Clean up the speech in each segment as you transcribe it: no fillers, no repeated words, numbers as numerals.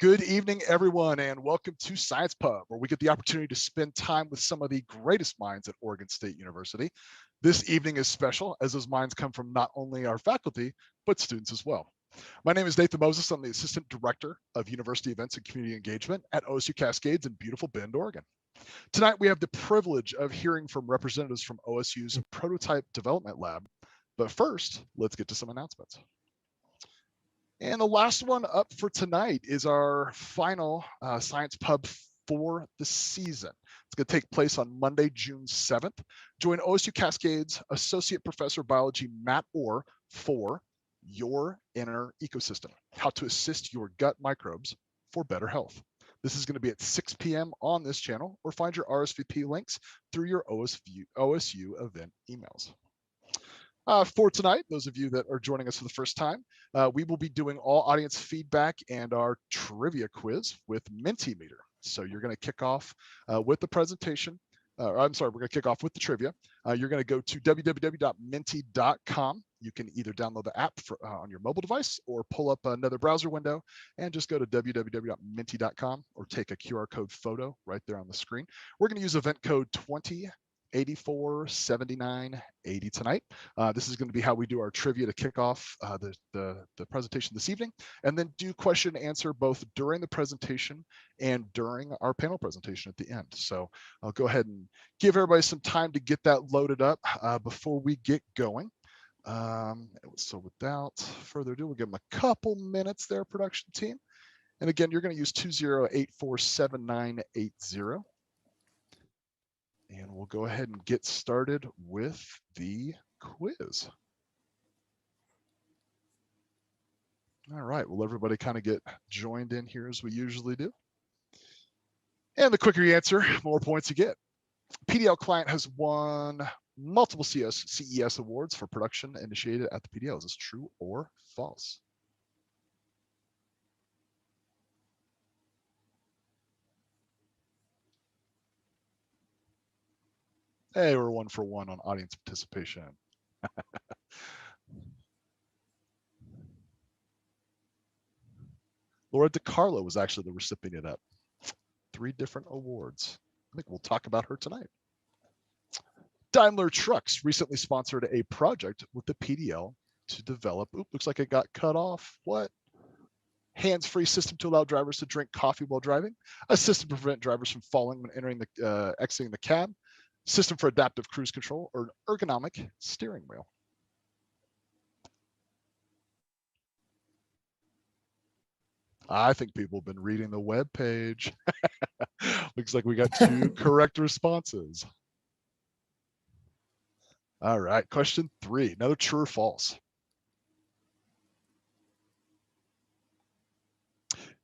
Good evening, everyone, and welcome to Science Pub, where we get the opportunity to spend time with some of the greatest minds at Oregon State University. This evening is special, as those minds come from not only our faculty, but students as well. My name is Nathan Moses. I'm the Assistant Director of University Events and Community Engagement at OSU-Cascades in beautiful Bend, Oregon. Tonight, we have the privilege of hearing from representatives from OSU's Prototype Development Lab. But first, let's get to some announcements. And the last one up for tonight is our final Science Pub for the season. It's going to take place on Monday, June 7th. Join OSU Cascades Associate Professor of Biology Matt Orr for Your Inner Ecosystem, How to Assist Your Gut Microbes for Better Health. This is going to be at 6 p.m. on this channel, or find your RSVP links through your OSU event emails. For tonight, those of you that are joining us for the first time, we will be doing all audience feedback and our trivia quiz with Mentimeter. So you're going to kick off with the presentation. We're going to kick off with the trivia. You're going to go to www.menti.com. You can either download the app on your mobile device or pull up another browser window and just go to www.menti.com or take a QR code photo right there on the screen. We're going to use event code 20847980 tonight. This is going to be how we do our trivia to kick off the presentation this evening, and then do question and answer both during the presentation and during our panel presentation at the end. So I'll go ahead and give everybody some time to get that loaded up before we get going. So without further ado, we'll give them a couple minutes there, production team. And again, you're going to use 20847980. And we'll go ahead and get started with the quiz. All right, will everybody kind of get joined in here as we usually do? And the quicker you answer, more points you get. PDL client has won multiple CES awards for production initiated at the PDL. Is this true or false? Hey, we're 1 for 1 on audience participation. Laura DiCarlo was actually the recipient of that. 3 different awards. I think we'll talk about her tonight. Daimler Trucks recently sponsored a project with the PDL to develop, looks like it got cut off. What? Hands-free system to allow drivers to drink coffee while driving. A system to prevent drivers from falling when exiting the cab. System for adaptive cruise control, or an ergonomic steering wheel. I think people have been reading the web page. Looks like we got 2 correct responses. All right, question 3, another true or false.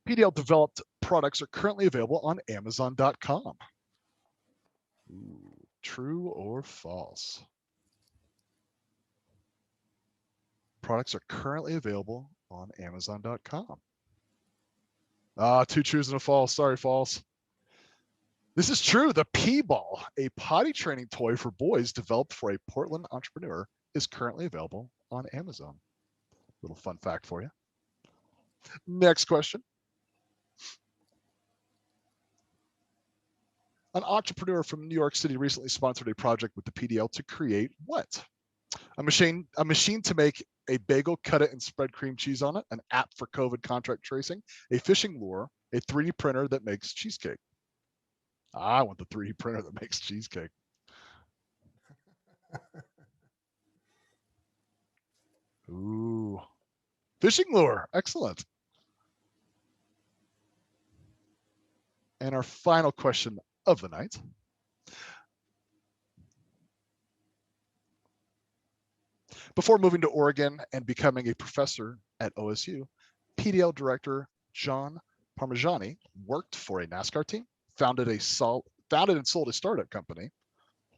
PDL developed products are currently available on Amazon.com. True or false? Products are currently available on Amazon.com. 2 trues and a false. Sorry, false. This is true. The P-Ball, a potty training toy for boys developed for a Portland entrepreneur, is currently available on Amazon. Little fun fact for you. Next question. An entrepreneur from New York City recently sponsored a project with the PDL to create what? A machine to make a bagel, cut it, and spread cream cheese on it, an app for COVID contract tracing, a fishing lure, a 3D printer that makes cheesecake. I want the 3D printer that makes cheesecake. Ooh, fishing lure, excellent. And our final question of the night. Before moving to Oregon and becoming a professor at OSU, PDL director John Parmigiani worked for a NASCAR team, founded and sold a startup company,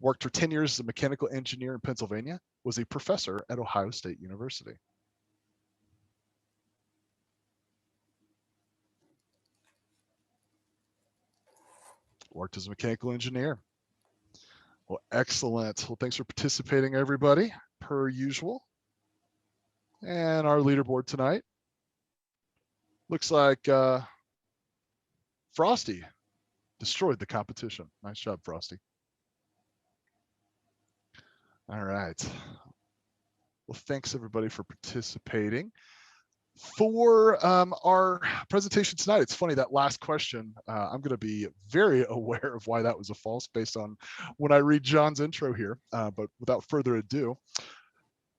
worked for 10 years as a mechanical engineer in Pennsylvania, was a professor at Ohio State University. Worked as a mechanical engineer. Well, excellent. Well, thanks for participating, everybody, per usual. And our leaderboard tonight looks like Frosty destroyed the competition. Nice job, Frosty. All right. Well, thanks everybody for participating. For our presentation tonight, it's funny, that last question, I'm going to be very aware of why that was a false based on when I read John's intro here. But without further ado,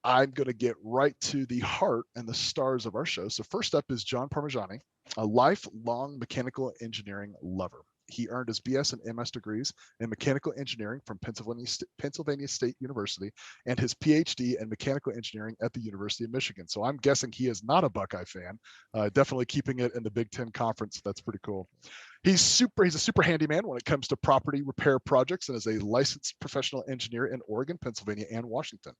I'm going to get right to the heart and the stars of our show. So first up is John Parmigiani, a lifelong mechanical engineering lover. He earned his BS and MS degrees in mechanical engineering from Pennsylvania State University and his PhD in mechanical engineering at the University of Michigan. So I'm guessing he is not a Buckeye fan, definitely keeping it in the Big Ten Conference. That's pretty cool. He's a super handyman when it comes to property repair projects and is a licensed professional engineer in Oregon, Pennsylvania, and Washington.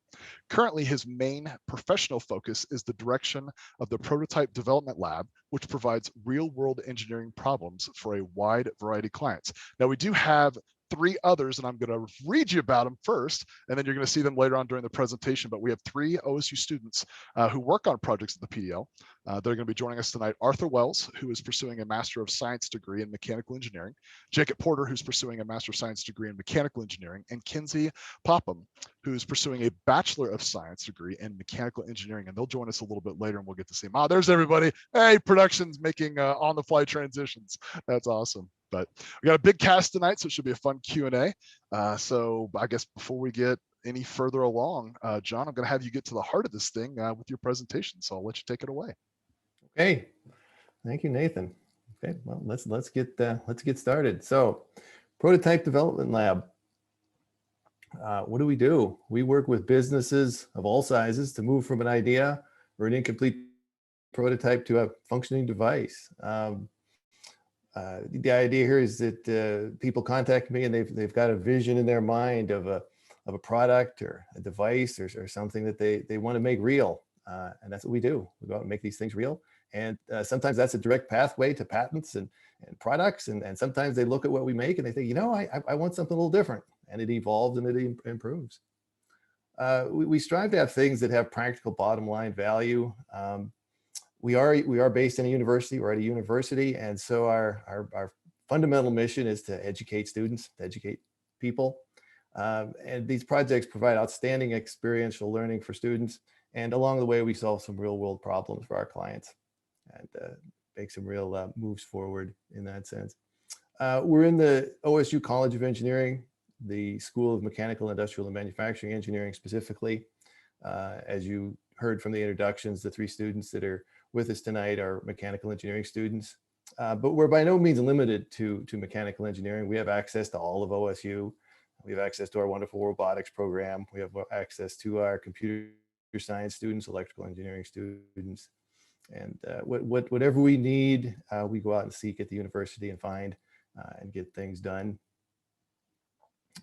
Currently, his main professional focus is the direction of the Prototype Development Lab, which provides real-world engineering problems for a wide variety of clients. Now, we do have 3 others, and I'm going to read you about them first, and then you're going to see them later on during the presentation. But we have 3 OSU students who work on projects at the PDL. They're going to be joining us tonight. Arthur Wells, who is pursuing a Master of Science degree in mechanical engineering. Jacob Porter, who's pursuing a Master of Science degree in mechanical engineering. And Kinsey Popham, who's pursuing a Bachelor of Science degree in mechanical engineering. And they'll join us a little bit later, and we'll get to see them. Oh, there's everybody. Hey, production's making on-the-fly transitions. That's awesome. But we got a big cast tonight, so it should be a fun Q&A. So I guess before we get any further along, John, I'm going to have you get to the heart of this thing with your presentation. So I'll let you take it away. Okay, thank you, Nathan. Okay, well, let's get started. So, Prototype Development Lab. What do? We work with businesses of all sizes to move from an idea or an incomplete prototype to a functioning device. The idea here is that people contact me and they've got a vision in their mind of a product or a device or something that they want to make real, and that's what we do. We go out and make these things real, and sometimes that's a direct pathway to patents and products, and sometimes they look at what we make and they think, you know, I want something a little different, and it evolves and it improves. We strive to have things that have practical bottom line value. We are based in a university. We're at a university, and so our fundamental mission is to educate students, to educate people. And these projects provide outstanding experiential learning for students. And along the way, we solve some real world problems for our clients and make some real moves forward in that sense. We're in the OSU College of Engineering, the School of Mechanical, Industrial, and Manufacturing Engineering specifically. As you heard from the introductions, the 3 students that are with us tonight are mechanical engineering students, but we're by no means limited to mechanical engineering. We have access to all of OSU. We have access to our wonderful robotics program. We have access to our computer science students, electrical engineering students, and whatever we need, we go out and seek at the university and find and get things done.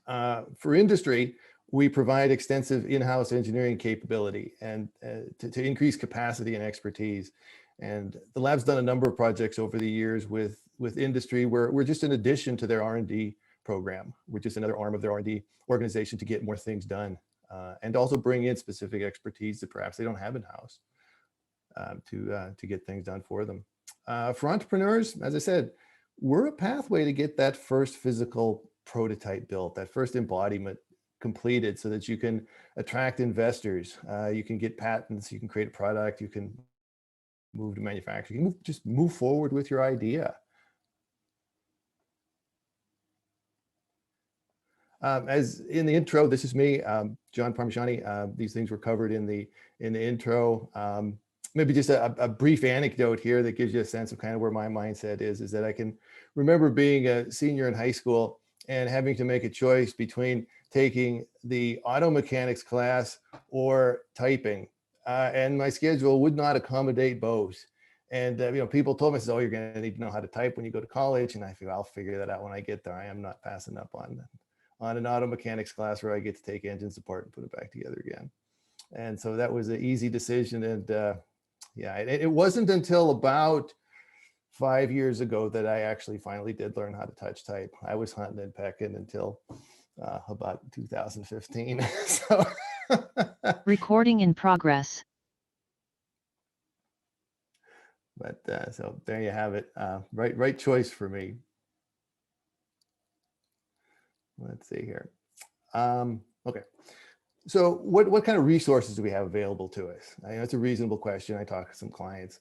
For industry, we provide extensive in-house engineering capability and to increase capacity and expertise. And the lab's done a number of projects over the years with industry where we're just an addition to their R&D program. We're just another arm of their R&D organization to get more things done and also bring in specific expertise that perhaps they don't have in-house to get things done for them. For entrepreneurs, as I said, we're a pathway to get that first physical prototype built, that first embodiment completed so that you can attract investors, you can get patents, you can create a product, you can move to manufacturing, you can just move forward with your idea. As in the intro, this is me, John Parmigiani. These things were covered in the intro. Maybe just a brief anecdote here that gives you a sense of kind of where my mindset is that I can remember being a senior in high school and having to make a choice between taking the auto mechanics class or typing. And my schedule would not accommodate both. And you know, people told me, oh, you're going to need to know how to type when you go to college. And I figure I'll figure that out when I get there. I am not passing up on an auto mechanics class where I get to take engines apart and put it back together again. And so that was an easy decision. And yeah, it wasn't until about 5 years ago that I actually finally did learn how to touch type. I was hunting and pecking until about 2015. So recording in progress. But so there you have it. Right choice for me. Let's see here. Okay. So what kind of resources do we have available to us? I know it's a reasonable question. I talk to some clients,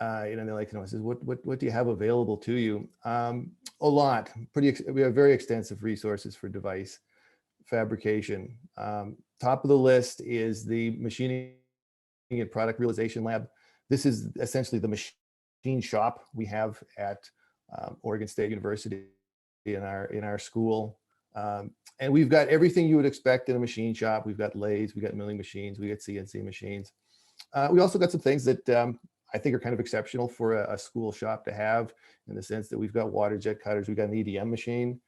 they're like, I says, what do you have available to you? A lot. We have very extensive resources for device fabrication. Top of the list is the machining and product realization lab. This is essentially the machine shop we have at Oregon State University in our school. And we've got everything you would expect in a machine shop. We've got lathes, we got milling machines, we got CNC machines. We also got some things that I think are kind of exceptional for a school shop to have, in the sense that we've got water jet cutters, we've got an EDM machine.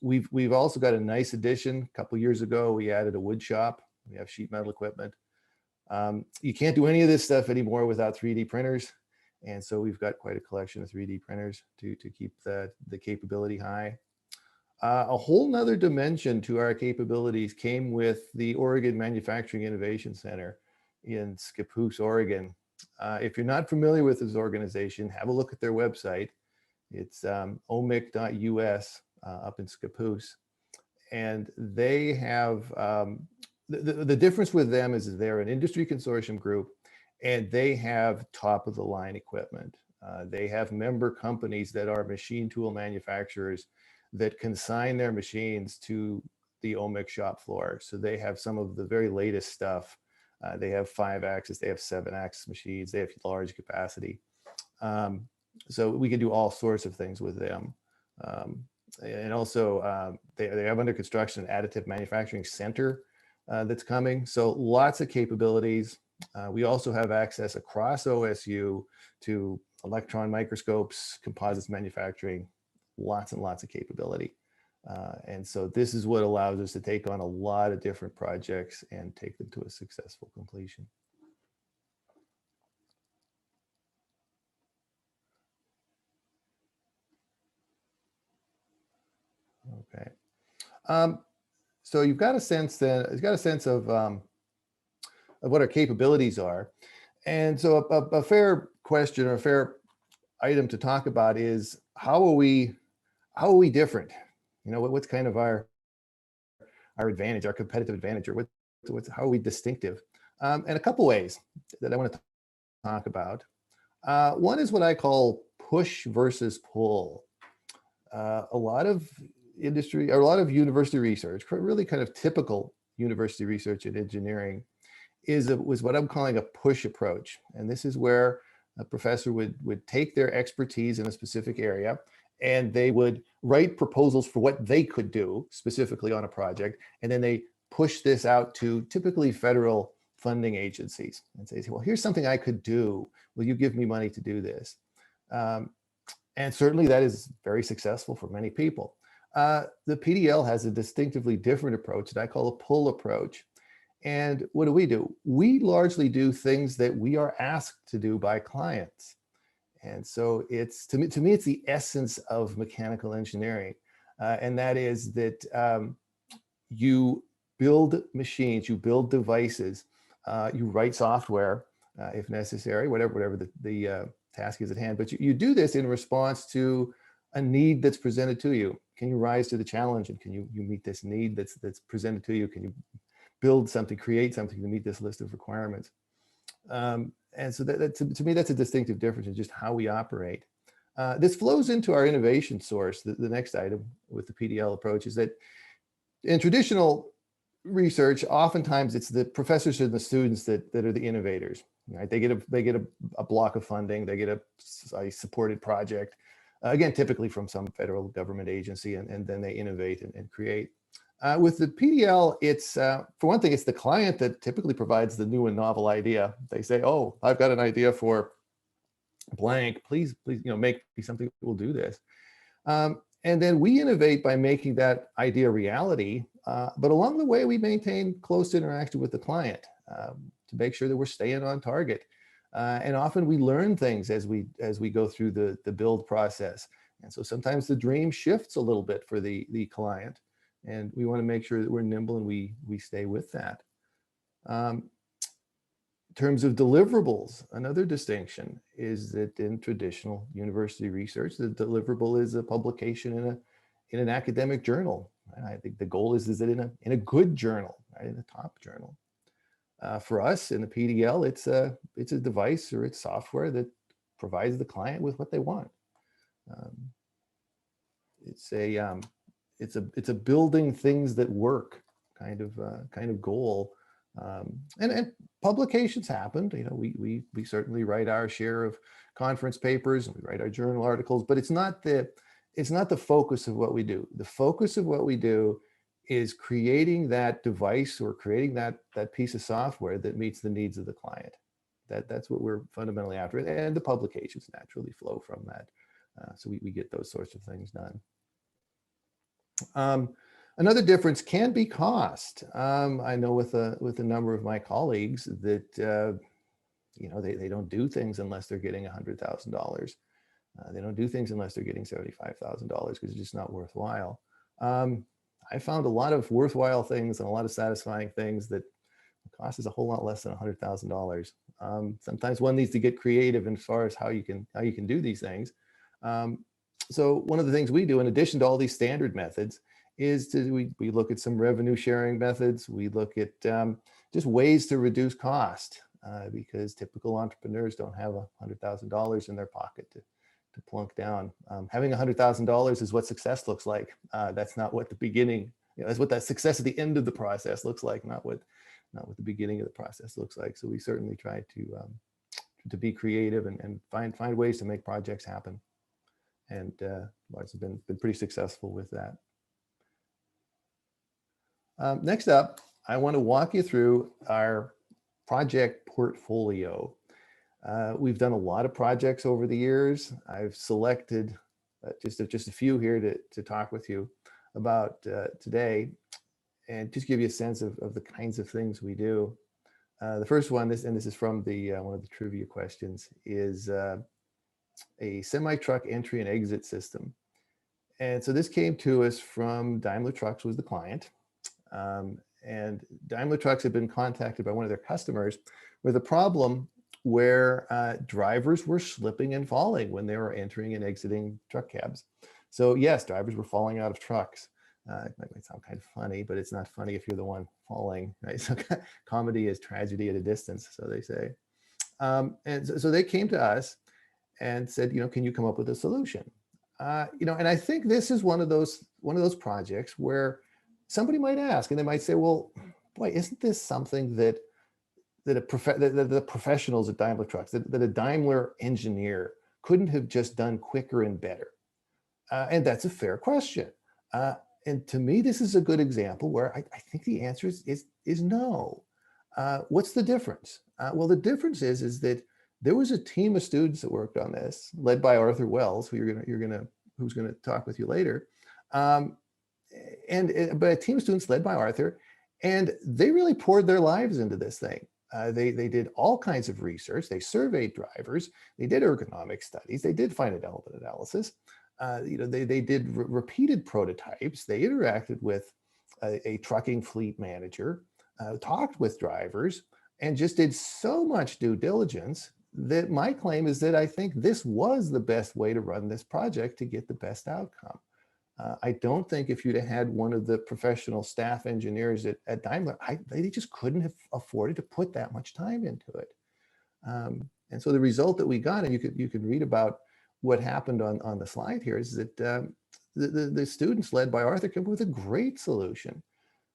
We've also got a nice addition. A couple of years ago, we added a wood shop. We have sheet metal equipment. You can't do any of this stuff anymore without 3D printers. And so we've got quite a collection of 3D printers to keep the capability high. A whole nother dimension to our capabilities came with the Oregon Manufacturing Innovation Center in Scappoose, Oregon. If you're not familiar with this organization, have a look at their website. It's omic.us up in Scappoose. And they have, the difference with them is they're an industry consortium group, and they have top of the line equipment. They have member companies that are machine tool manufacturers that consign their machines to the OMIC shop floor. So they have some of the very latest stuff. They have 5-axis, they have 7-axis machines, they have large capacity. So we can do all sorts of things with them. And also they have under construction an additive manufacturing center that's coming. So lots of capabilities. We also have access across OSU to electron microscopes, composites manufacturing, lots and lots of capability. And so this is what allows us to take on a lot of different projects and take them to a successful completion. Okay. So you've got a sense then, you've got a sense of what our capabilities are. And so a fair question or a fair item to talk about is how are we different? You know, what's kind of our advantage, our competitive advantage, or how are we distinctive? And a couple ways that I want to talk about. One is what I call push versus pull. A lot of industry, or a lot of university research, really kind of typical university research in engineering, was what I'm calling a push approach. And this is where a professor would take their expertise in a specific area, and they would write proposals for what they could do specifically on a project. And then they push this out to typically federal funding agencies and say, well, here's something I could do. Will you give me money to do this? And certainly that is very successful for many people. The PDL has a distinctively different approach that I call a pull approach. And what do? We largely do things that we are asked to do by clients. And so it's, to me, it's the essence of mechanical engineering. And that is that you build machines, you build devices, you write software if necessary, whatever the task is at hand. But you do this in response to a need that's presented to you. Can you rise to the challenge, and can you meet this need that's presented to you? Can you build something, create something to meet this list of requirements? And so to me, that's a distinctive difference in just how we operate. This flows into our innovation source. The next item with the PDL approach is that in traditional research, oftentimes it's the professors and the students that are the innovators. Right? They get a block of funding, they get a supported project, again, typically from some federal government agency, and then they innovate and create. With the PDL, it's, for one thing, it's the client that typically provides the new and novel idea. They say, oh, I've got an idea for blank, please, make me something that will do this. And then we innovate by making that idea reality. But along the way, we maintain close interaction with the client to make sure that we're staying on target. And often we learn things as we go through the build process. And so sometimes the dream shifts a little bit for the client. And we want to make sure that we're nimble and we stay with that. terms of deliverables, another distinction is that in traditional university research, the deliverable is a publication in an academic journal. And I think the goal is that in a good journal, right, in a top journal. For us in the PDL, it's a device or it's software that provides the client with what they want. It's a building things that work kind of goal. And publications happened. You know, we certainly write our share of conference papers and we write our journal articles, but it's not the focus of what we do. The focus of what we do is creating that device or creating that piece of software that meets the needs of the client. That's what we're fundamentally after, and the publications naturally flow from that. So we get those sorts of things done. Another difference can be cost. I know with a number of my colleagues that you know, they don't do things unless they're getting $100,000. They don't do things unless they're getting $75,000 because it's just not worthwhile. I found a lot of worthwhile things and a lot of satisfying things that cost is a whole lot less than $100,000. Sometimes one needs to get creative as far as how you can do these things. So one of the things we do, in addition to all these standard methods, is we look at some revenue sharing methods. We look at just ways to reduce cost because typical entrepreneurs don't have $100,000 in their pocket to plunk down. Having $100,000 is what success looks like. That's not what the beginning, you know, that's what that success at the end of the process looks like, not what the beginning of the process looks like. So we certainly try to be creative and find ways to make projects happen. And Lars has been pretty successful with that. Next up, I want to walk you through our project portfolio. We've done a lot of projects over the years. I've selected just a few here to talk with you about today, and just give you a sense of the kinds of things we do. The first one, this is from one of the trivia questions, is a semi-truck entry and exit system. And so this came to us from Daimler Trucks was the client. And Daimler Trucks had been contacted by one of their customers with a problem where drivers were slipping and falling when they were entering and exiting truck cabs. So yes, drivers were falling out of trucks. It might sound kind of funny, but it's not funny if you're the one falling, right? So comedy is tragedy at a distance, so they say. And so they came to us and said, you know, can you come up with a solution? You know, and I think this is one of those projects where somebody might ask, and they might say, well, boy, isn't this something that the professionals at Daimler Trucks, that a Daimler engineer couldn't have just done quicker and better? And that's a fair question. And to me, this is a good example where I think the answer is no. What's the difference? Well, the difference is that there was a team of students that worked on this, led by Arthur Wells, who's gonna talk with you later, but a team of students led by Arthur, and they really poured their lives into this thing. They did all kinds of research. They surveyed drivers. They did ergonomic studies. They did finite element analysis. You know, they did repeated prototypes. They interacted with a trucking fleet manager, talked with drivers, and just did so much due diligence that my claim is that I think this was the best way to run this project to get the best outcome. I don't think if you'd have had one of the professional staff engineers at Daimler, they just couldn't have afforded to put that much time into it. And so the result that we got, and you could read about what happened on the slide here, is that the students led by Arthur came up with a great solution.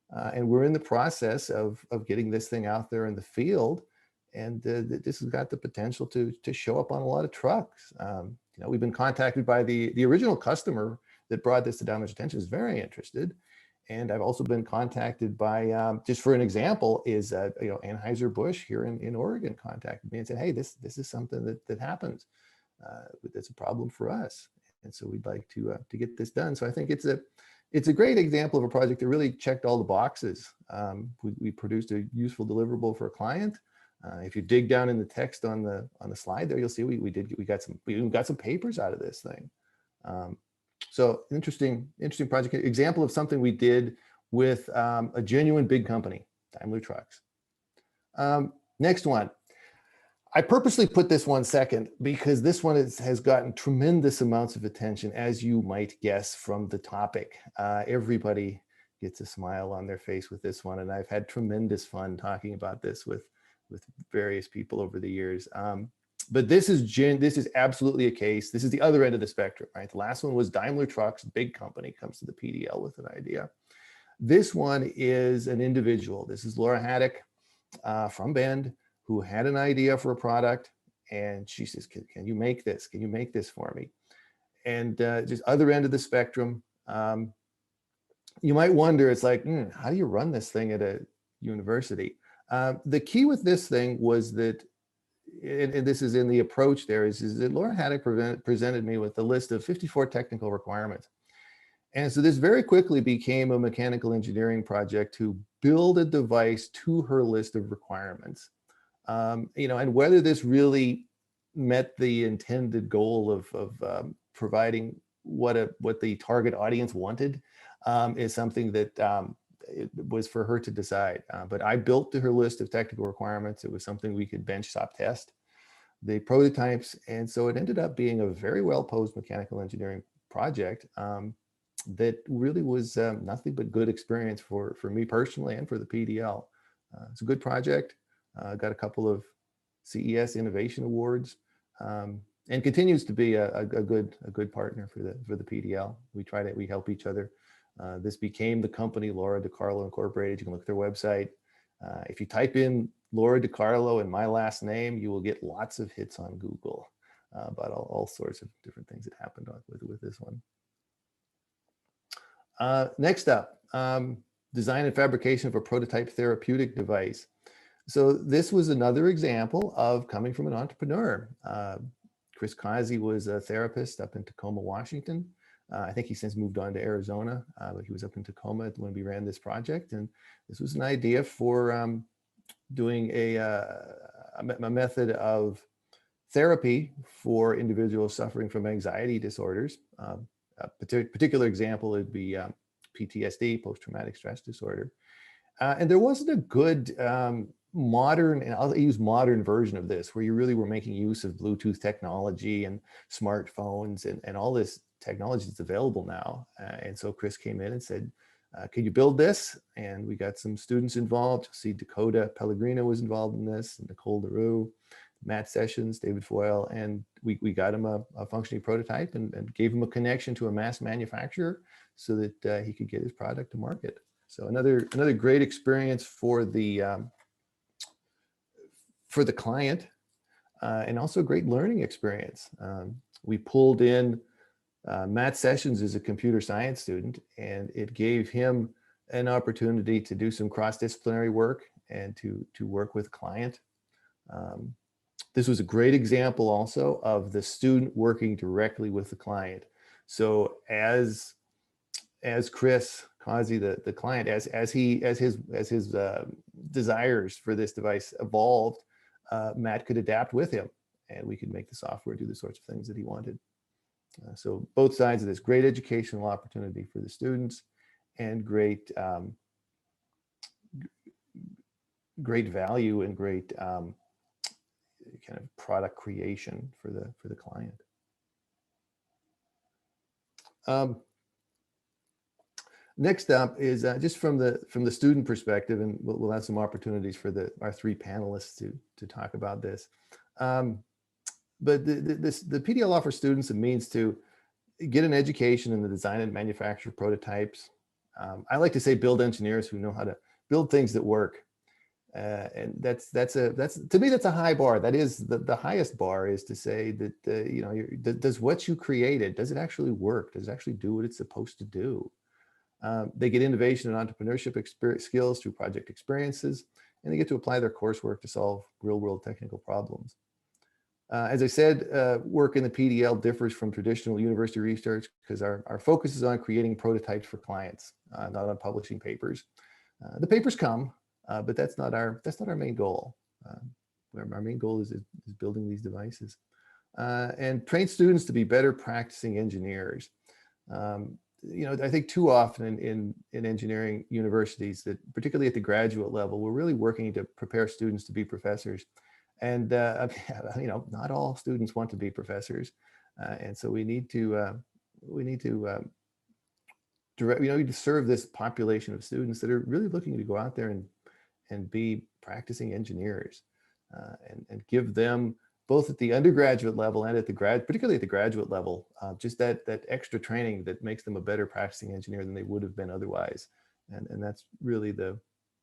And we're in the process of getting this thing out there in the field. And this has got the potential to show up on a lot of trucks. You know, we've been contacted by the original customer that brought this to Daimler's attention, is very interested. And I've also been contacted by, just for an example, is you know, Anheuser-Busch here in Oregon contacted me and said, hey, this is something that happens. That's a problem for us. And so we'd like to get this done. So I think it's a great example of a project that really checked all the boxes. We produced a useful deliverable for a client. If you dig down in the text on the slide there, you'll see we even got some papers out of this thing. So interesting project, example of something we did with a genuine big company, Daimler Trucks. Next one, I purposely put this one second because this one has gotten tremendous amounts of attention, as you might guess from the topic. Everybody gets a smile on their face with this one, and I've had tremendous fun talking about this with various people over the years. But this is absolutely a case. This is the other end of the spectrum, right? The last one was Daimler Trucks, big company, comes to the PDL with an idea. This one is an individual. This is Laura Haddock from Bend, who had an idea for a product, and she says, can you make this? Can you make this for me? And just other end of the spectrum, you might wonder, it's like, how do you run this thing at a university? The key with this thing was that, and this is in the approach there, is that Laura Haddock presented me with a list of 54 technical requirements. And so this very quickly became a mechanical engineering project to build a device to her list of requirements. And whether this really met the intended goal of providing what the target audience wanted is something that it was for her to decide. But I built to her list of technical requirements. It was something we could benchtop test the prototypes. And so it ended up being a very well-posed mechanical engineering project that really was nothing but good experience for me personally and for the PDL. It's a good project. Got a couple of CES Innovation Awards, and continues to be a good partner for the PDL. We help each other. This became the company Laura DiCarlo Incorporated. You can look at their website. If you type in Laura DiCarlo and my last name, you will get lots of hits on Google about all sorts of different things that happened with this one. Next up, design and fabrication of a prototype therapeutic device. So this was another example of coming from an entrepreneur. Chris Causey was a therapist up in Tacoma, Washington. I think he since moved on to Arizona, but he was up in Tacoma when we ran this project. And this was an idea for doing a method of therapy for individuals suffering from anxiety disorders. A particular example would be PTSD, post-traumatic stress disorder. And there wasn't a good modern, and I'll use modern version of this, where you really were making use of Bluetooth technology and smartphones and all this technology that's available now. And so Chris came in and said, can you build this? And we got some students involved. You'll see Dakota Pellegrino was involved in this, and Nicole LaRue, Matt Sessions, David Foyle, and we got him a functioning prototype and gave him a connection to a mass manufacturer so that he could get his product to market. So another great experience for the client, and also a great learning experience. We pulled in Matt Sessions is a computer science student, and it gave him an opportunity to do some cross-disciplinary work and to work with client. This was a great example also of the student working directly with the client. So as Chris Causey, the client, as his desires for this device evolved, Matt could adapt with him, and we could make the software do the sorts of things that he wanted. So both sides of this, great educational opportunity for the students, and great value and great kind of product creation for the client. Next up is just from the student perspective, and we'll have some opportunities for our three panelists to talk about this. But the PDL offers students a means to get an education in the design and manufacture prototypes. I like to say build engineers who know how to build things that work. And that's to me, that's a high bar. That is the highest bar, is to say that does what you created, does it actually work? Does it actually do what it's supposed to do? They get innovation and entrepreneurship skills through project experiences, and they get to apply their coursework to solve real-world technical problems. As I said, work in the PDL differs from traditional university research because our focus is on creating prototypes for clients, not on publishing papers. The papers come, but that's not our main goal. Our main goal is building these devices, and train students to be better practicing engineers. I think too often in engineering universities, that particularly at the graduate level, we're really working to prepare students to be professors. And you know, not all students want to be professors, and so we need to direct, you know, to serve this population of students that are really looking to go out there and be practicing engineers, and give them, both at the undergraduate level and at the particularly at the graduate level, just that extra training that makes them a better practicing engineer than they would have been otherwise. And that's really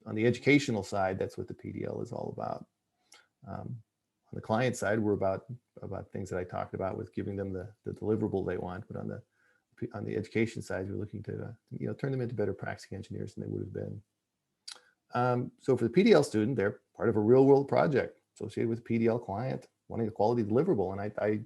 on the educational side, that's what the PDL is all about. On the client side, we're about things that I talked about with giving them the deliverable they want, but on the education side, we're looking to you know, turn them into better practicing engineers than they would have been. So for the PDL student, they're part of a real world project associated with a PDL client wanting a quality deliverable. And I,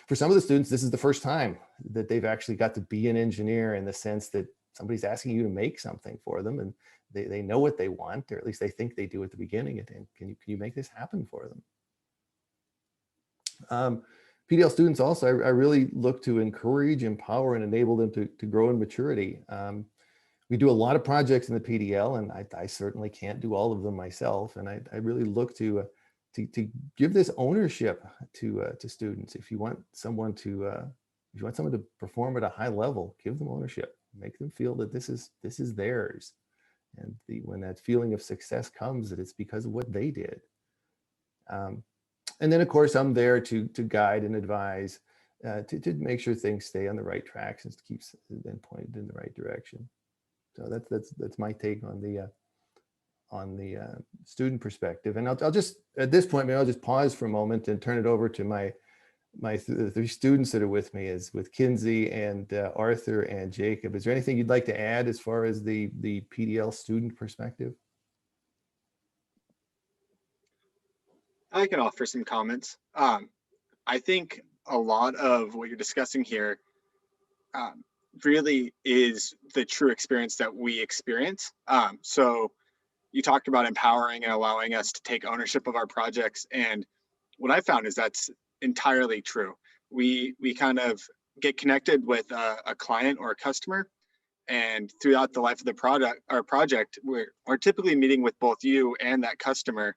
for some of the students, this is the first time that they've actually got to be an engineer, in the sense that somebody's asking you to make something for them, and they know what they want, or at least they think they do at the beginning. And can you make this happen for them? PDL students also, I really look to encourage, empower, and enable them to grow in maturity. We do a lot of projects in the PDL, and I certainly can't do all of them myself. And I really look to give this ownership to students. If you want someone to perform at a high level, give them ownership. Make them feel that this is theirs. And when that feeling of success comes, that it's because of what they did. And then, of course, I'm there to guide and advise, to make sure things stay on the right tracks and keeps them pointed in the right direction. So that's my take on the student perspective. And I'll just, at this point, maybe I'll just pause for a moment and turn it over to the three students that are with me, is with Kinsey and Arthur and Jacob. Is there anything you'd like to add as far as the PDL student perspective? I can offer some comments. I think a lot of what you're discussing here really is the true experience that we experience. So you talked about empowering and allowing us to take ownership of our projects. And what I found is that's entirely true. We kind of get connected with a client or a customer, and throughout the life of the project, we're typically meeting with both you and that customer.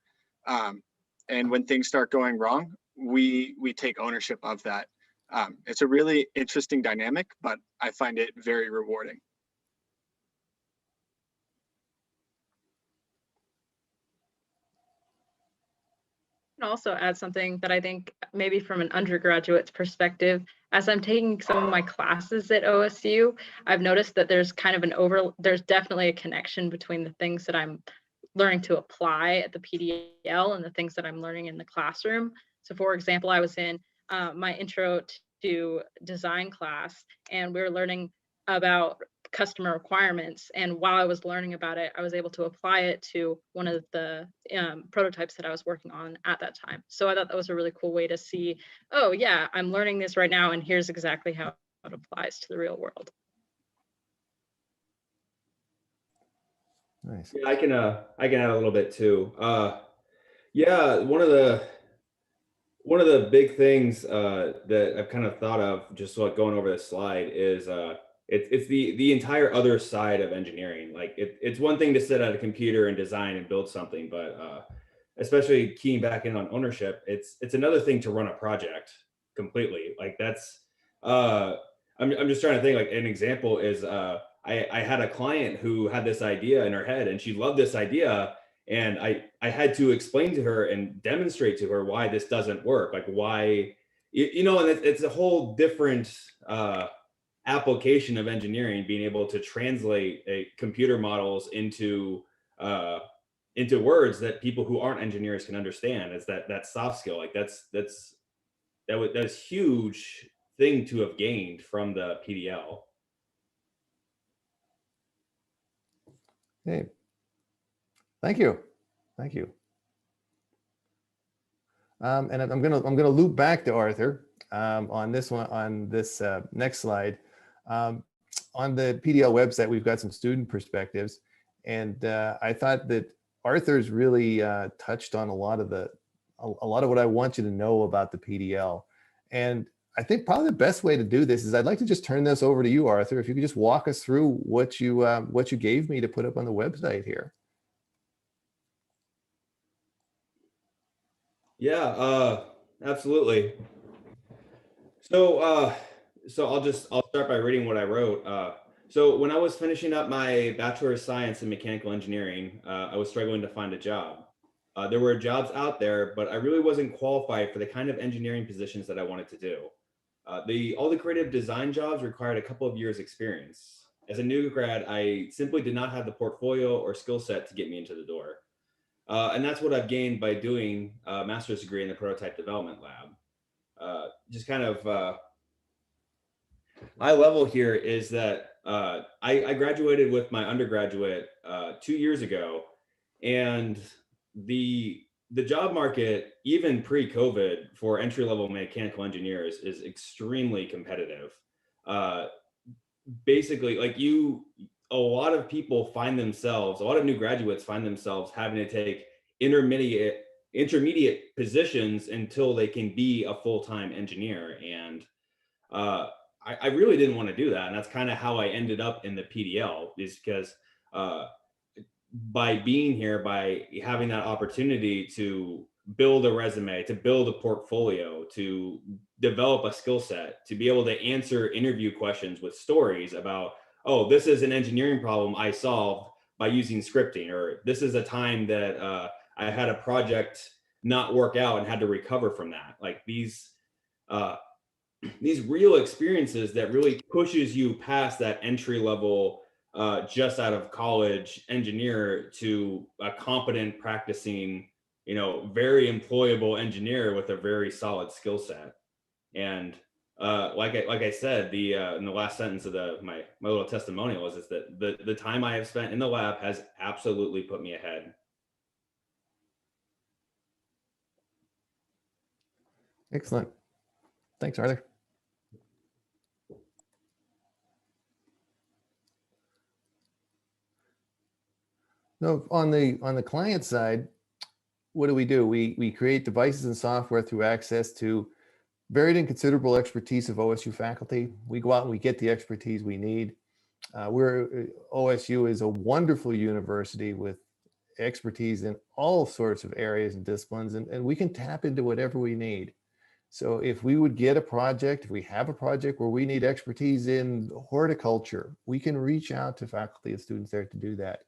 And when things start going wrong, we take ownership of that. It's a really interesting dynamic, but I find it very rewarding. I can also add something that I think maybe from an undergraduate's perspective. As I'm taking some of my classes at OSU, I've noticed that there's kind of there's definitely a connection between the things that I'm learning to apply at the PDL and the things that I'm learning in the classroom. So for example, I was in my intro to design class, and we were learning about customer requirements. And while I was learning about it, I was able to apply it to one of the prototypes that I was working on at that time. So I thought that was a really cool way to see, oh yeah, I'm learning this right now, and here's exactly how it applies to the real world. Nice. Yeah, I can add a little bit too. Yeah, one of the big things that I've kind of thought of, just like going over this slide, is it's the entire other side of engineering. Like it's one thing to sit at a computer and design and build something, but especially keying back in on ownership, it's another thing to run a project completely. Like that's I'm just trying to think, like an example is I had a client who had this idea in her head, and she loved this idea. And I had to explain to her and demonstrate to her why this doesn't work, like why, you know, and it's a whole different application of engineering, being able to translate computer models into words that people who aren't engineers can understand. It's that soft skill. Like that's huge thing to have gained from the PDL. Hey, thank you. And I'm gonna loop back to Arthur on this one, on this next slide. On the PDL website, we've got some student perspectives, and I thought that Arthur's really touched on a lot of what I want you to know about the PDL. And I think probably the best way to do this is I'd like to just turn this over to you, Arthur. If you could just walk us through what you gave me to put up on the website here. Yeah, absolutely. So, I'll start by reading what I wrote. So when I was finishing up my Bachelor of Science in Mechanical Engineering, I was struggling to find a job. There were jobs out there, but I really wasn't qualified for the kind of engineering positions that I wanted to do. All the creative design jobs required a couple of years experience. As a new grad, I simply did not have the portfolio or skill set to get me into the door. And that's what I've gained by doing a master's degree in the prototype development lab. Just kind of high level here is that I graduated with my undergraduate 2 years ago, and the job market, even pre-COVID, for entry-level mechanical engineers is extremely competitive. Uh, Basically, a lot of people a lot of new graduates find themselves having to take intermediate positions until they can be a full-time engineer. And I really didn't want to do that. And that's kind of how I ended up in the PDL, is because uh, by being here, by having that opportunity to build a resume, to build a portfolio, to develop a skill set, to be able to answer interview questions with stories about, oh, this is an engineering problem I solved by using scripting, or this is a time that I had a project not work out and had to recover from that. Like uh, these real experiences that really pushes you past that entry level just out of college engineer to a competent, practicing, very employable engineer with a very solid skill set. And like I said, in the last sentence of my little testimonial is that the time I have spent in the lab has absolutely put me ahead. Excellent. Thanks, Arthur. No, on the client side, what do? We create devices and software through access to varied and considerable expertise of OSU faculty. We go out and we get the expertise we need. OSU is a wonderful university with expertise in all sorts of areas and disciplines, and we can tap into whatever we need. So if we would get a project, if we have a project where we need expertise in horticulture, we can reach out to faculty and students there to do that.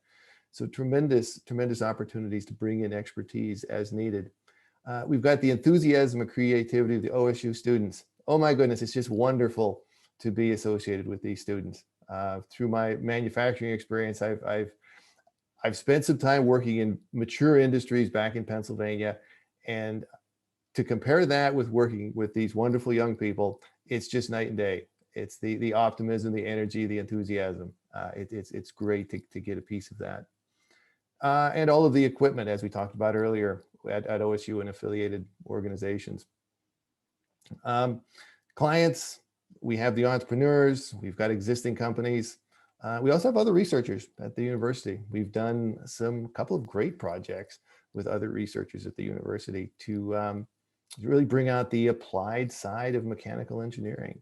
So tremendous opportunities to bring in expertise as needed. We've got the enthusiasm and creativity of the OSU students. Oh my goodness, it's just wonderful to be associated with these students. Through my manufacturing experience, I've spent some time working in mature industries back in Pennsylvania, and to compare that with working with these wonderful young people, it's just night and day. It's the optimism, the energy, the enthusiasm. It's great to get a piece of that. And all of the equipment, as we talked about earlier, at OSU and affiliated organizations. Clients, we have the entrepreneurs, we've got existing companies. We also have other researchers at the university. We've done a couple of great projects with other researchers at the university to really bring out the applied side of mechanical engineering.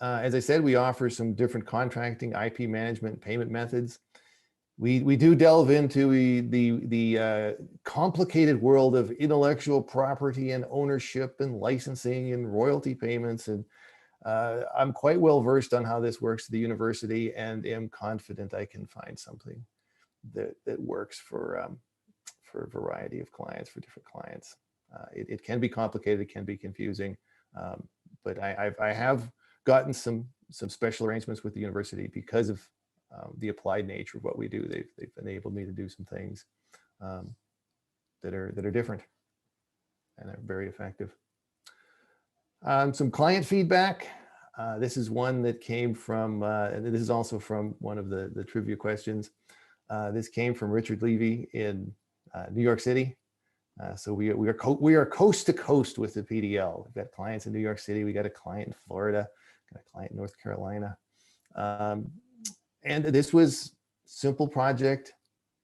As I said, we offer some different contracting, IP management, payment methods. We do delve into the complicated world of intellectual property and ownership and licensing and royalty payments. And I'm quite well versed on how this works at the university, and am confident I can find something that works for a variety of clients, for different clients. It can be complicated, it can be confusing, but I have gotten some special arrangements with the university because of the applied nature of what we do. They've enabled me to do some things that are different and are very effective. Some client feedback. This is one that came from, and this is also from one of the trivia questions. This came from Richard Levy in New York City. So we are coast to coast with the PDL. We've got clients in New York City. We got a client in Florida, got a client in North Carolina. And this was simple project,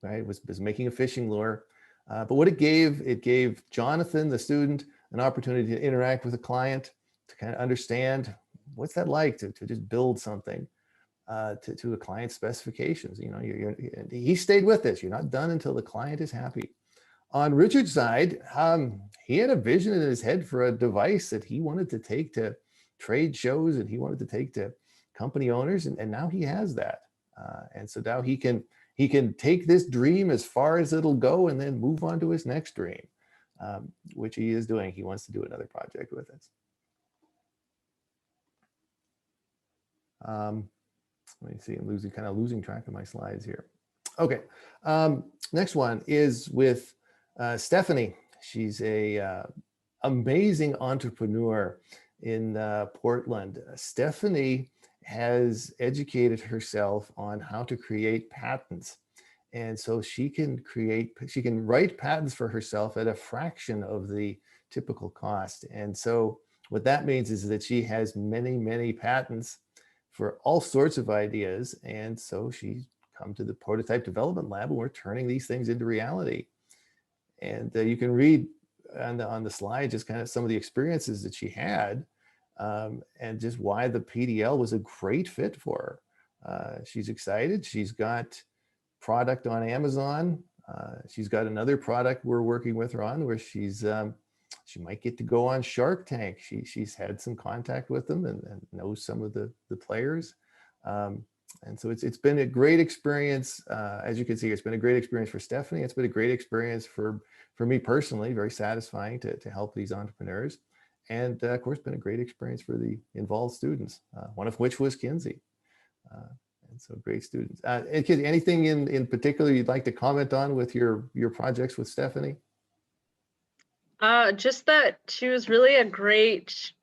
right? It was making a fishing lure. But what it gave Jonathan, the student, an opportunity to interact with a client, to kind of understand what's that like to just build something to a client's specifications. You know, he stayed with this. You're not done until the client is happy. On Richard's side, he had a vision in his head for a device that he wanted to take to trade shows and he wanted to take to company owners, and now he has that. And so now he can take this dream as far as it'll go and then move on to his next dream, which he is doing. He wants to do another project with us. Let me see, I'm losing track of my slides here. Okay, next one is with Stephanie. She's a amazing entrepreneur in Portland. Stephanie has educated herself on how to create patents. And so she can write patents for herself at a fraction of the typical cost. And so what that means is that she has many, many patents for all sorts of ideas. And so she's come to the prototype development lab and we're turning these things into reality. And you can read on the slide just kind of some of the experiences that she had and just why the PDL was a great fit for her. She's excited. She's got product on Amazon. She's got another product we're working with her on where she might get to go on Shark Tank. She's had some contact with them and knows some of the players. And so it's been a great experience. As you can see, it's been a great experience for Stephanie. It's been a great experience for me personally, very satisfying to help these entrepreneurs. And of course, been a great experience for the involved students, one of which was Kinsey. And so great students. And Kinsey, anything in particular you'd like to comment on with your projects with Stephanie? Just that she was really a great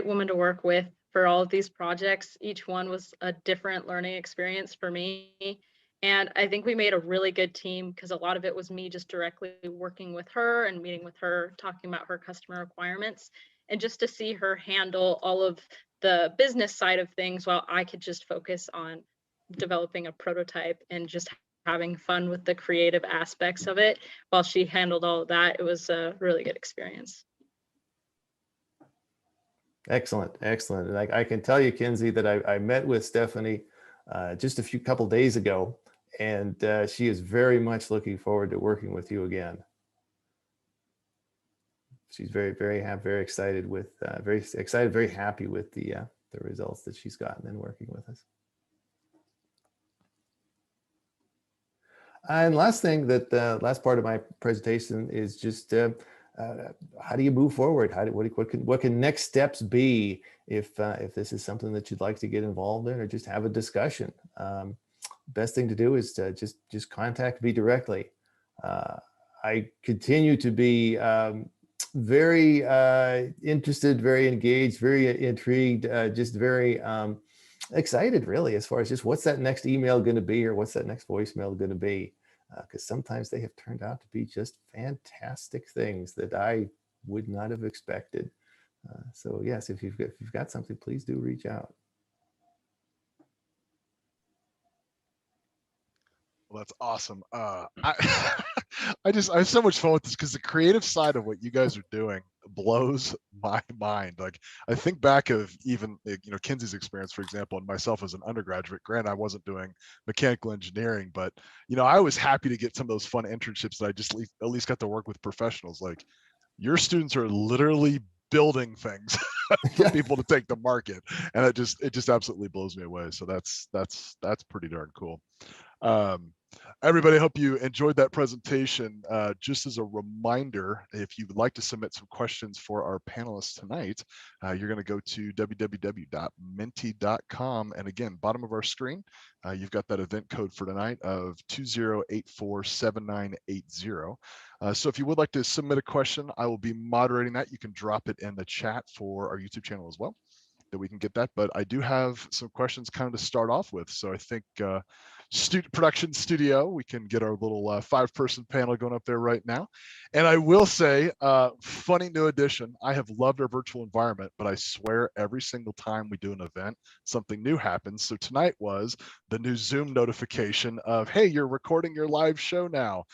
woman to work with for all of these projects. Each one was a different learning experience for me. And I think we made a really good team because a lot of it was me just directly working with her and meeting with her, talking about her customer requirements. And just to see her handle all of the business side of things while I could just focus on developing a prototype and just having fun with the creative aspects of it while she handled all of that. It was a really good experience. Excellent, excellent. And I can tell you, Kinsey, that I met with Stephanie just a couple days ago, and she is very much looking forward to working with you again. She's very excited with, very happy with the results that she's gotten in working with us. And last thing last part of my presentation is just how do you move forward? What can next steps be if this is something that you'd like to get involved in or just have a discussion? Best thing to do is to just contact me directly. I continue to be very interested, very engaged, very intrigued, just very excited really as far as just what's that next email going to be or what's that next voicemail going to be, because sometimes they have turned out to be just fantastic things that I would not have expected. So yes, if you've got something, please do reach out. Well, that's awesome. I have so much fun with this because the creative side of what you guys are doing blows my mind. Like I think back of even Kinsey's experience, for example, and myself as an undergraduate. Granted, I wasn't doing mechanical engineering, but I was happy to get some of those fun internships that I just at least got to work with professionals. Like your students are literally building things for people to take to market, and it just absolutely blows me away. So that's pretty darn cool. Everybody, I hope you enjoyed that presentation. Just as a reminder, if you would like to submit some questions for our panelists tonight, you're going to go to www.menti.com. And again, bottom of our screen, you've got that event code for tonight of 20847980. So if you would like to submit a question, I will be moderating that. You can drop it in the chat for our YouTube channel as well, that we can get that. But I do have some questions kind of to start off with. So I think production studio, we can get our little 5-person panel going up there right now. And I will say, funny new addition, I have loved our virtual environment, but I swear every single time we do an event, something new happens. So tonight was the new Zoom notification of, hey, you're recording your live show now.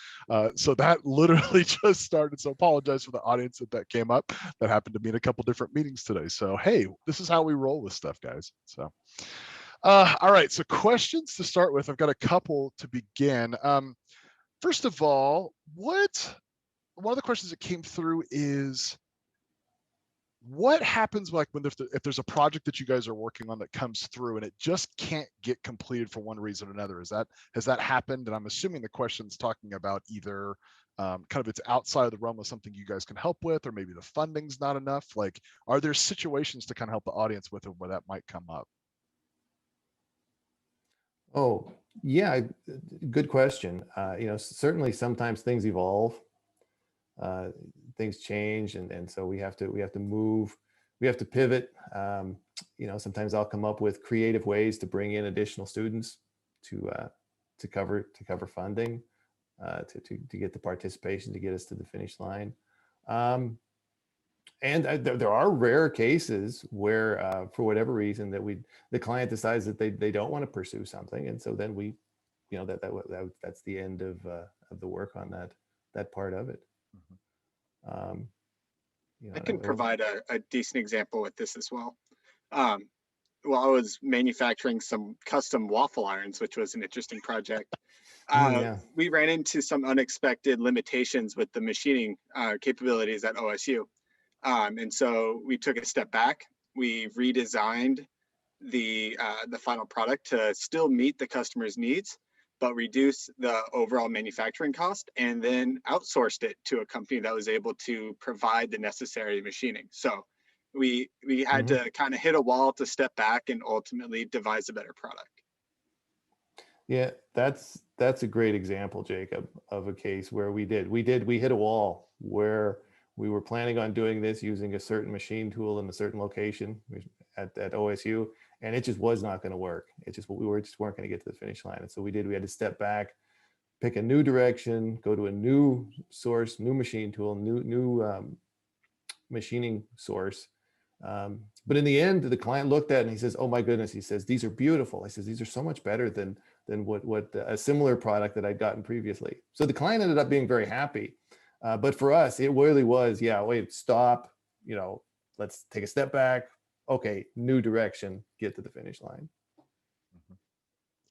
So that literally just started. So apologize for the audience that came up. That happened to me in a couple different meetings today. So, hey, this is how we roll with stuff, guys. So. All right, so questions to start with. I've got a couple to begin. First of all, what one of the questions that came through is, what happens like when if there's a project that you guys are working on that comes through and it just can't get completed for one reason or another? Has that happened? And I'm assuming the question's talking about either kind of it's outside of the realm of something you guys can help with, or maybe the funding's not enough. Like, are there situations to kind of help the audience with where that might come up? Oh, yeah, good question. Certainly sometimes things evolve, things change, and so we have to move, we have to pivot. Sometimes I'll come up with creative ways to bring in additional students to cover funding, to get the participation, to get us to the finish line. There are rare cases where, for whatever reason, the client decides that they don't want to pursue something, and so then that's the end of the work on that part of it. I can provide a decent example with this as well. Well, I was manufacturing some custom waffle irons, which was an interesting project. We ran into some unexpected limitations with the machining capabilities at OSU. And so we took a step back. We redesigned the final product to still meet the customer's needs, but reduce the overall manufacturing cost, and then outsourced it to a company that was able to provide the necessary machining. So we had to kind of hit a wall to step back and ultimately devise a better product. Yeah, that's a great example, Jacob, of a case where we hit a wall where we were planning on doing this using a certain machine tool in a certain location at OSU, and it just was not going to work. We just weren't going to get to the finish line. And so we had to step back, pick a new direction, go to a new source, new machine tool, new machining source. But in the end, the client looked at it and he says, "Oh my goodness," he says, "these are beautiful." I says, "These are so much better than what a similar product that I'd gotten previously." So the client ended up being very happy. But for us, it really was, wait, stop, let's take a step back. Okay, new direction, get to the finish line.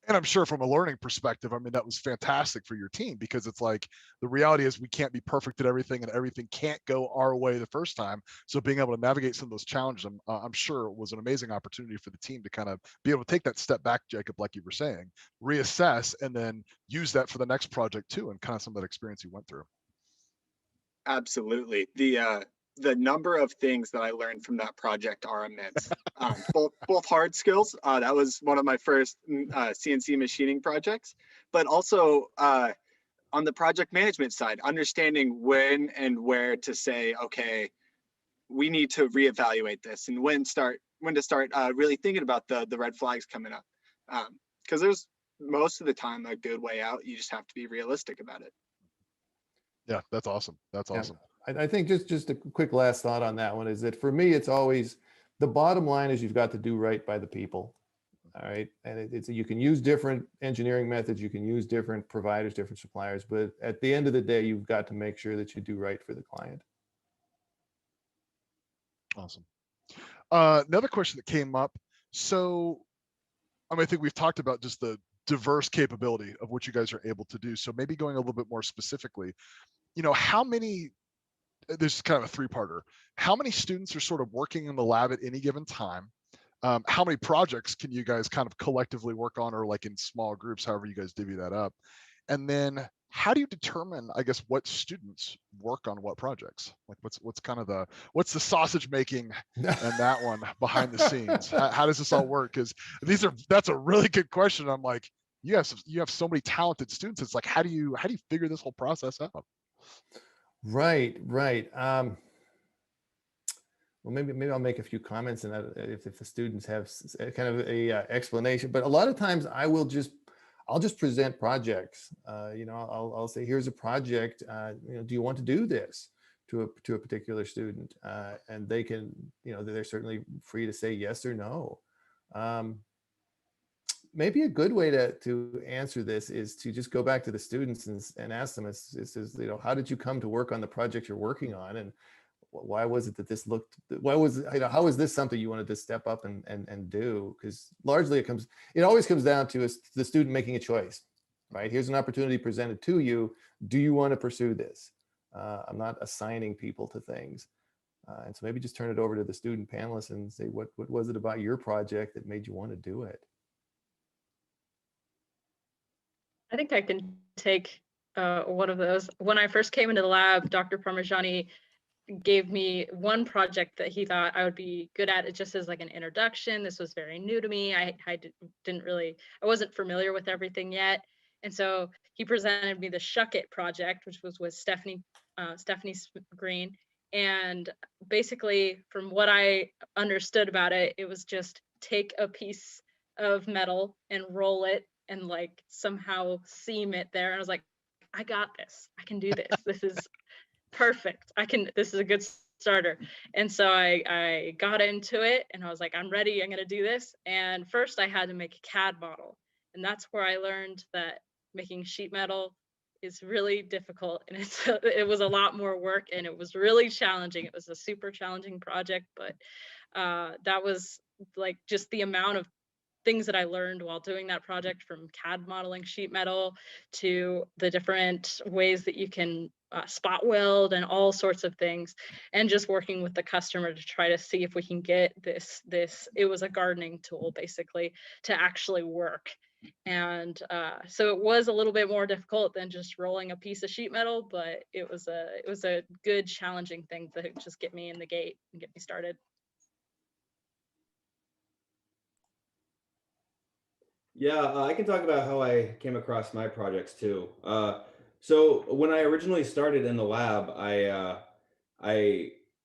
And I'm sure from a learning perspective, I mean, that was fantastic for your team, because it's like, the reality is we can't be perfect at everything, and everything can't go our way the first time. So being able to navigate some of those challenges, I'm sure was an amazing opportunity for the team to kind of be able to take that step back, Jacob, like you were saying, reassess, and then use that for the next project too, and kind of some of that experience you went through. Absolutely. The number of things that I learned from that project are immense. Both hard skills. That was one of my first CNC machining projects, but also on the project management side, understanding when and where to say, okay, we need to reevaluate this, and when to start really thinking about the red flags coming up. Because there's most of the time a good way out. You just have to be realistic about it. Yeah, that's awesome. That's awesome. I think just a quick last thought on that one is that for me, it's always the bottom line is you've got to do right by the people. All right. And you can use different engineering methods, you can use different providers, different suppliers, but at the end of the day, you've got to make sure that you do right for the client. Awesome. Another question that came up. So, I think we've talked about just the diverse capability of what you guys are able to do. So maybe going a little bit more specifically, how many, this is kind of a three-parter. How many students are sort of working in the lab at any given time? How many projects can you guys kind of collectively work on, or like in small groups, however you guys divvy that up? And then how do you determine, I guess, what students work on what projects? Like what's kind of what's the sausage making and that one behind the scenes? How does this all work? Because that's a really good question. I'm like, you have so many talented students. It's like, how do you figure this whole process out? Right. Well, maybe I'll make a few comments, and if the students have kind of a explanation. But a lot of times I'll just present projects. I'll say, here's a project. Do you want to do this to a particular student? And they can, they're certainly free to say yes or no. Maybe a good way to answer this is to just go back to the students and ask them, how did you come to work on the project you're working on? And why was it that this how was this something you wanted to step up and do? Because largely it always comes down to the student making a choice, right? Here's an opportunity presented to you. Do you want to pursue this? I'm not assigning people to things. And so maybe just turn it over to the student panelists and say, what was it about your project that made you want to do it? I think I can take one of those. When I first came into the lab, Dr. Parmigiani gave me one project that he thought I would be good at. It just as like an introduction. This was very new to me. I wasn't familiar with everything yet. And so he presented me the Shuck It project, which was with Stephanie Green. And basically, from what I understood about it, it was just take a piece of metal and roll it and like somehow seam it there. And I was like, I got this. I can do this. This is perfect. This is a good starter. And so I got into it and I was like, I'm ready. I'm going to do this. And first I had to make a CAD model. And that's where I learned that making sheet metal is really difficult. And it was a lot more work and it was really challenging. It was a super challenging project, but that was like just the amount of things that I learned while doing that project, from CAD modeling sheet metal to the different ways that you can spot weld and all sorts of things, and just working with the customer to try to see if we can get this it was a gardening tool basically to actually work. And so it was a little bit more difficult than just rolling a piece of sheet metal, but it was a good challenging thing to just get me in the gate and get me started. Yeah, I can talk about how I came across my projects too. So when I originally started in the lab,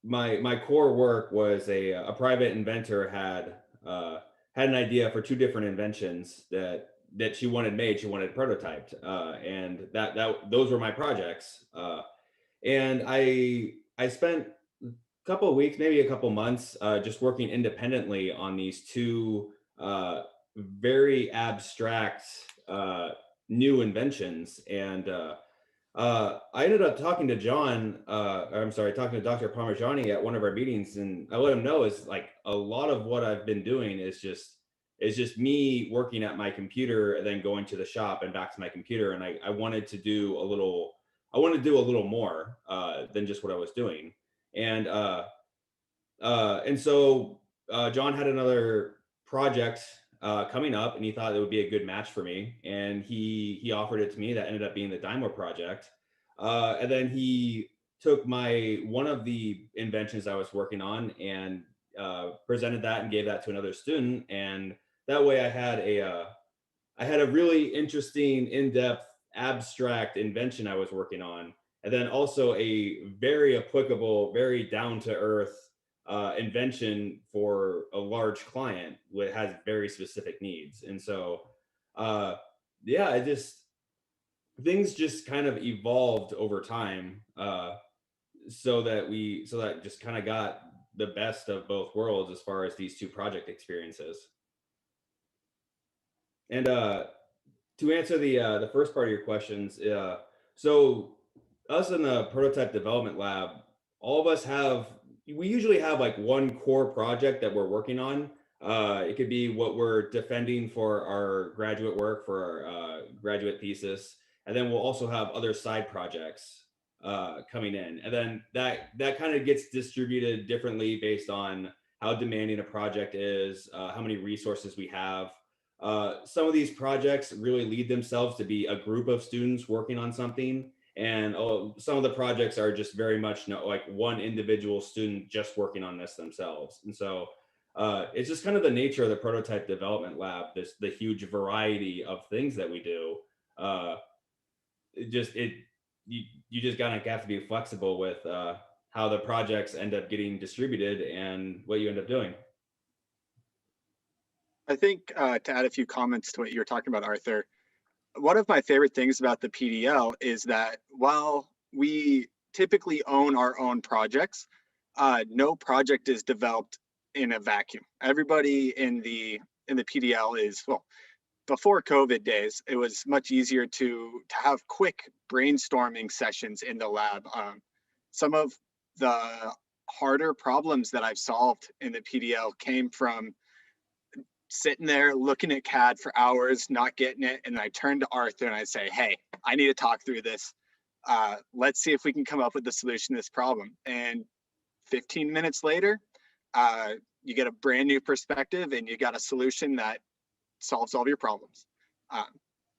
my core work was a private inventor had an idea for two different inventions that she wanted made. She wanted prototyped, and those were my projects. And I spent a couple of weeks, maybe a couple months, just working independently on these two very abstract new inventions. And I ended up talking to talking to Dr. Parmigiani at one of our meetings, and I let him know is like a lot of what I've been doing is just me working at my computer and then going to the shop and back to my computer. And I wanted to do a little more than just what I was doing. And so John had another project coming up, and he thought it would be a good match for me, and he offered it to me. That ended up being the Dynamo project. And then he took one of the inventions I was working on and presented that and gave that to another student. And that way I had a really interesting, in-depth, abstract invention I was working on, and then also a very applicable, very down-to-earth invention for a large client that has very specific needs. And so, yeah, things just kind of evolved over time, so that just kind of got the best of both worlds as far as these two project experiences. And to answer the first part of your questions, so us in the prototype development lab, all of us we usually have like one core project that we're working on. It could be what we're defending for our graduate work, for our graduate thesis, and then we'll also have other side projects coming in, and then that kind of gets distributed differently based on how demanding a project is, how many resources we have. Some of these projects really lead themselves to be a group of students working on something. And some of the projects are just very much like one individual student just working on this themselves. And so it's just kind of the nature of the prototype development lab, the huge variety of things that we do. You just gotta have to be flexible with how the projects end up getting distributed and what you end up doing. I think to add a few comments to what you were talking about, Arthur, one of my favorite things about the PDL is that while we typically own our own projects, no project is developed in a vacuum. Everybody in the PDL is, well, before COVID days, it was much easier to have quick brainstorming sessions in the lab. Some of the harder problems that I've solved in the PDL came from sitting there looking at CAD for hours, not getting it. And I turn to Arthur and I say, hey, I need to talk through this. Let's see if we can come up with the solution to this problem. And 15 minutes later, you get a brand new perspective and you got a solution that solves all of your problems.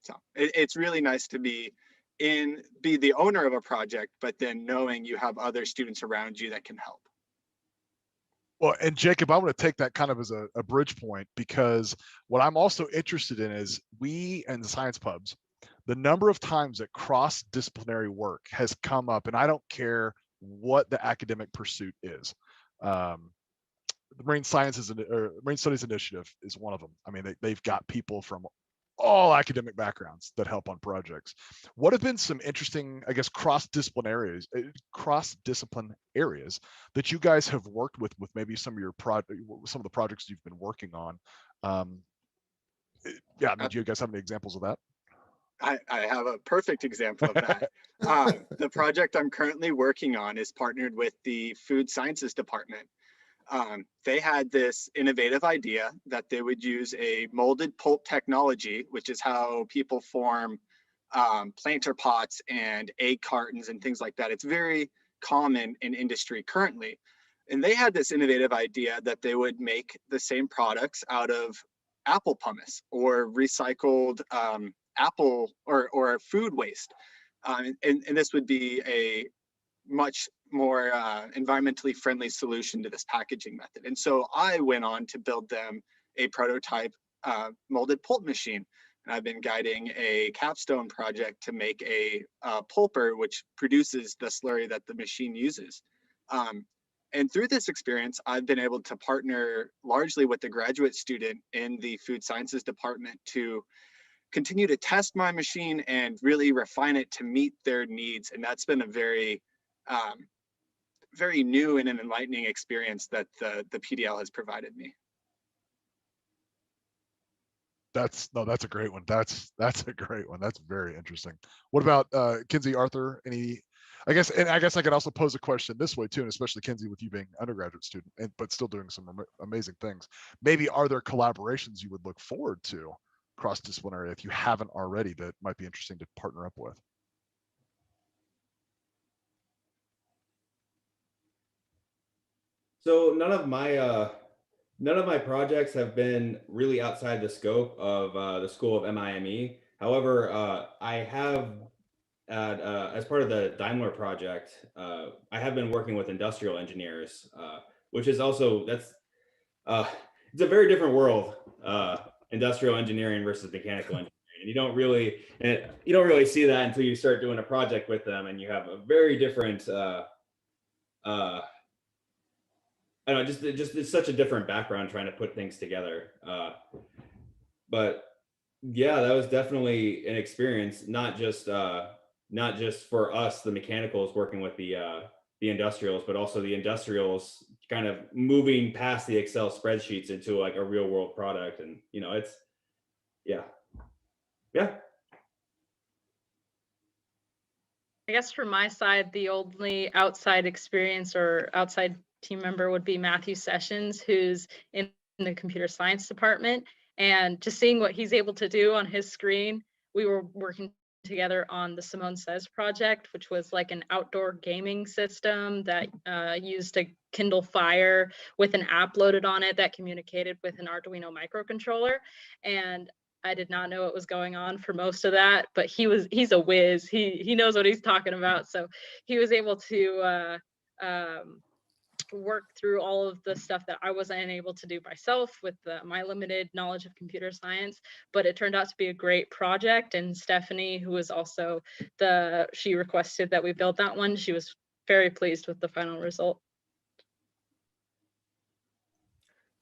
So it's really nice to be the owner of a project, but then knowing you have other students around you that can help. Well, and Jacob, I want to take that kind of as a bridge point, because what I'm also interested in is we and the science pubs, the number of times that cross-disciplinary work has come up, and I don't care what the academic pursuit is. The Marine Sciences or Marine Studies Initiative is one of them. I mean, they've got people from all academic backgrounds that help on projects. What have been some interesting, I guess, cross-discipline areas that you guys have worked with maybe some of the projects you've been working on? Yeah, I mean, do you guys have any examples of that? I have a perfect example of that. The project I'm currently working on is partnered with the Food Sciences Department. They had this innovative idea that they would use a molded pulp technology, which is how people form planter pots and egg cartons and things like that. It's very common in industry currently. And they had this innovative idea that they would make the same products out of apple pumice or recycled apple or food waste. And this would be a much more environmentally friendly solution to this packaging method. And so I went on to build them a prototype molded pulp machine. And I've been guiding a Capstone project to make a pulper, which produces the slurry that the machine uses. And through this experience, I've been able to partner largely with the graduate student in the Food Sciences Department to continue to test my machine and really refine it to meet their needs. And that's been a very new and an enlightening experience that the PDL has provided me. That's a great one. That's a great one. That's very interesting. What about Kinsey, Arthur? I guess I could also pose a question this way too, and especially Kinsey, with you being an undergraduate student, but still doing some amazing things. Maybe are there collaborations you would look forward to cross-disciplinary, if you haven't already, that might be interesting to partner up with? So none of my projects have been really outside the scope of the School of MIME. However, I have, as part of the Daimler project, I have been working with industrial engineers, which is also, it's a very different world, industrial engineering versus mechanical engineering. And you don't really see that until you start doing a project with them, and you have a very different, I don't know, just it's such a different background trying to put things together. But yeah, that was definitely an experience, not just for us, the mechanicals working with the industrials, but also the industrials kind of moving past the Excel spreadsheets into like a real world product. And it's yeah. I guess from my side, the only outside experience or outside team member would be Matthew Sessions, who's in the computer science department. And just seeing what he's able to do on his screen, we were working together on the Simone Says project, which was like an outdoor gaming system that used a Kindle Fire with an app loaded on it that communicated with an Arduino microcontroller. And I did not know what was going on for most of that, but he's a whiz. He knows what he's talking about. So he was able to work through all of the stuff that I wasn't able to do myself with my limited knowledge of computer science, but it turned out to be a great project. And Stephanie, who was also she requested that we build that one. She was very pleased with the final result.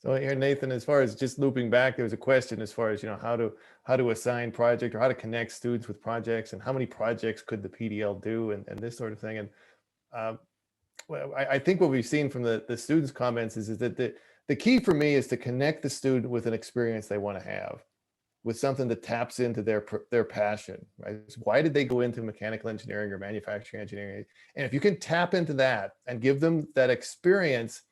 So here, Nathan, as far as just looping back, there was a question as far as, how to assign project or how to connect students with projects, and how many projects could the PDL do, and this sort of thing. And well, I think what we've seen from the students' comments is that the key for me is to connect the student with an experience they want to have, with something that taps into their passion, right? So why did they go into mechanical engineering or manufacturing engineering? And if you can tap into that and give them that experience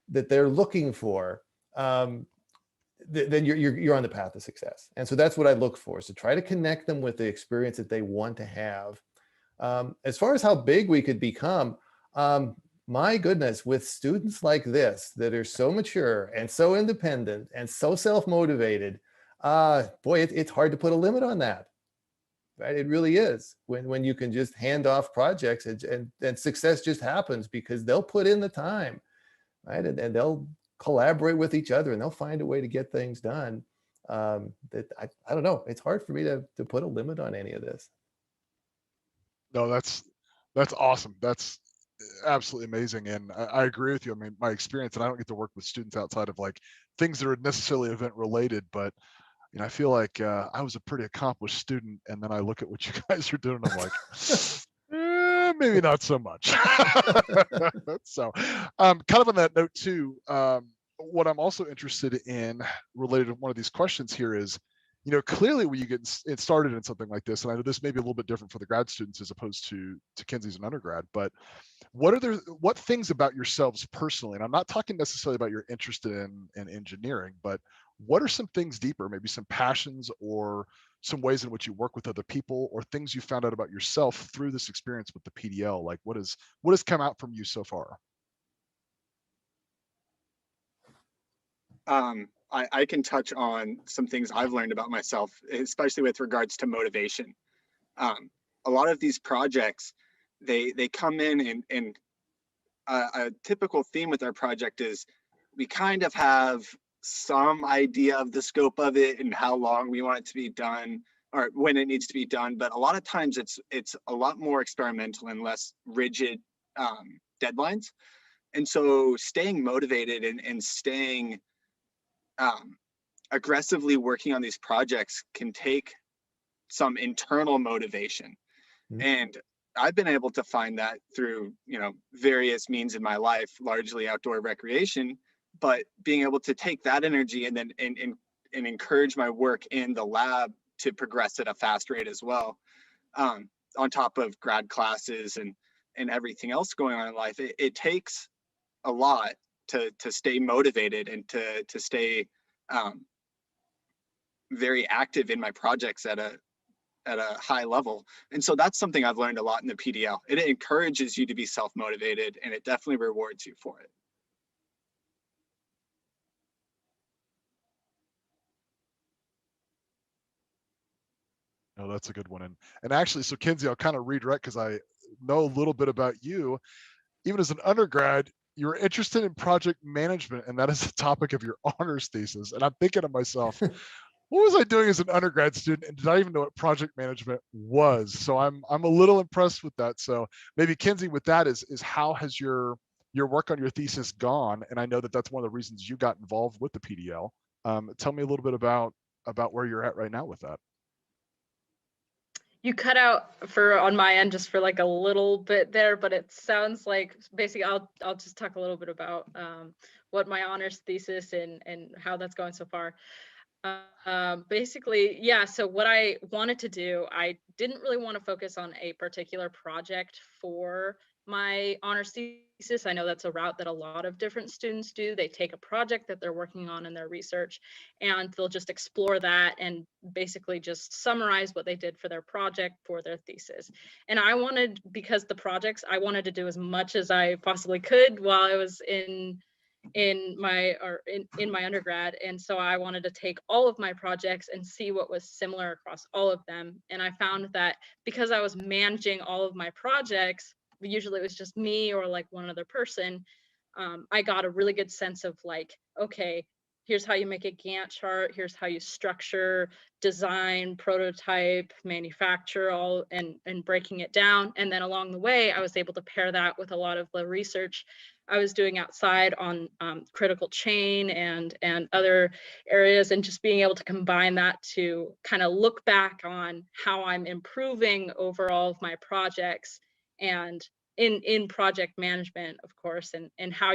that they're looking for, then you're on the path to success. And so that's what I look for, is to try to connect them with the experience that they want to have. As far as how big we could become, my goodness, with students like this that are so mature and so independent and so self-motivated, boy, it's hard to put a limit on that. Right? It really is, when you can just hand off projects and success just happens because they'll put in the time, right? And they'll collaborate with each other and they'll find a way to get things done. That I don't know. It's hard for me to put a limit on any of this. No, that's awesome. That's absolutely amazing. And I agree with you. I mean, my experience, and I don't get to work with students outside of like things that are necessarily event related, but you know, I feel like I was a pretty accomplished student, and then I look at what you guys are doing, and I'm like, maybe not so much. So, kind of on that note too, what I'm also interested in related to one of these questions here is, you know, clearly when you get started in something like this, and I know this may be a little bit different for the grad students as opposed to Kinsey's an undergrad, but what things about yourselves personally, and I'm not talking necessarily about your interest in engineering, but what are some things deeper, maybe some passions or some ways in which you work with other people or things you found out about yourself through this experience with the PDL? Like what has come out from you so far? I can touch on some things I've learned about myself, especially with regards to motivation. A lot of these projects, they come in and a typical theme with our project is we kind of have some idea of the scope of it and how long we want it to be done or when it needs to be done. But a lot of times it's a lot more experimental and less rigid deadlines. And so staying motivated and staying aggressively working on these projects can take some internal motivation. Mm-hmm. And I've been able to find that through, you know, various means in my life, largely outdoor recreation, but being able to take that energy and then and encourage my work in the lab to progress at a fast rate as well, on top of grad classes and everything else going on in life. It takes a lot to stay motivated and to stay very active in my projects at a high level. And so that's something I've learned a lot in the PDL. It encourages you to be self-motivated and it definitely rewards you for it. No, that's a good one. And actually, so Kinsey, I'll kind of redirect because I know a little bit about you. Even as an undergrad, you were interested in project management, and that is the topic of your honors thesis. And I'm thinking to myself, what was I doing as an undergrad student, and did I even know what project management was? So I'm a little impressed with that. So maybe Kinsey, with that is how has your work on your thesis gone? And I know that that's one of the reasons you got involved with the PDL. Tell me a little bit about where you're at right now with that. You cut out on my end just for like a little bit there, but it sounds like basically I'll just talk a little bit about what my honors thesis and how that's going so far. Basically, yeah, so what I wanted to do, I didn't really want to focus on a particular project for my honors thesis. I know that's a route that a lot of different students do. They take a project that they're working on in their research and they'll just explore that and basically just summarize what they did for their project for their thesis. And I wanted, because the projects, I wanted to do as much as I possibly could while I was in my undergrad. And so I wanted to take all of my projects and see what was similar across all of them. And I found that because I was managing all of my projects, usually it was just me or like one other person, I got a really good sense of like, okay, here's how you make a Gantt chart, here's how you structure, design, prototype, manufacture, all and breaking it down. And then along the way, I was able to pair that with a lot of the research I was doing outside on critical chain and other areas, and just being able to combine that to kind of look back on how I'm improving over all of my projects and in project management, of course, and how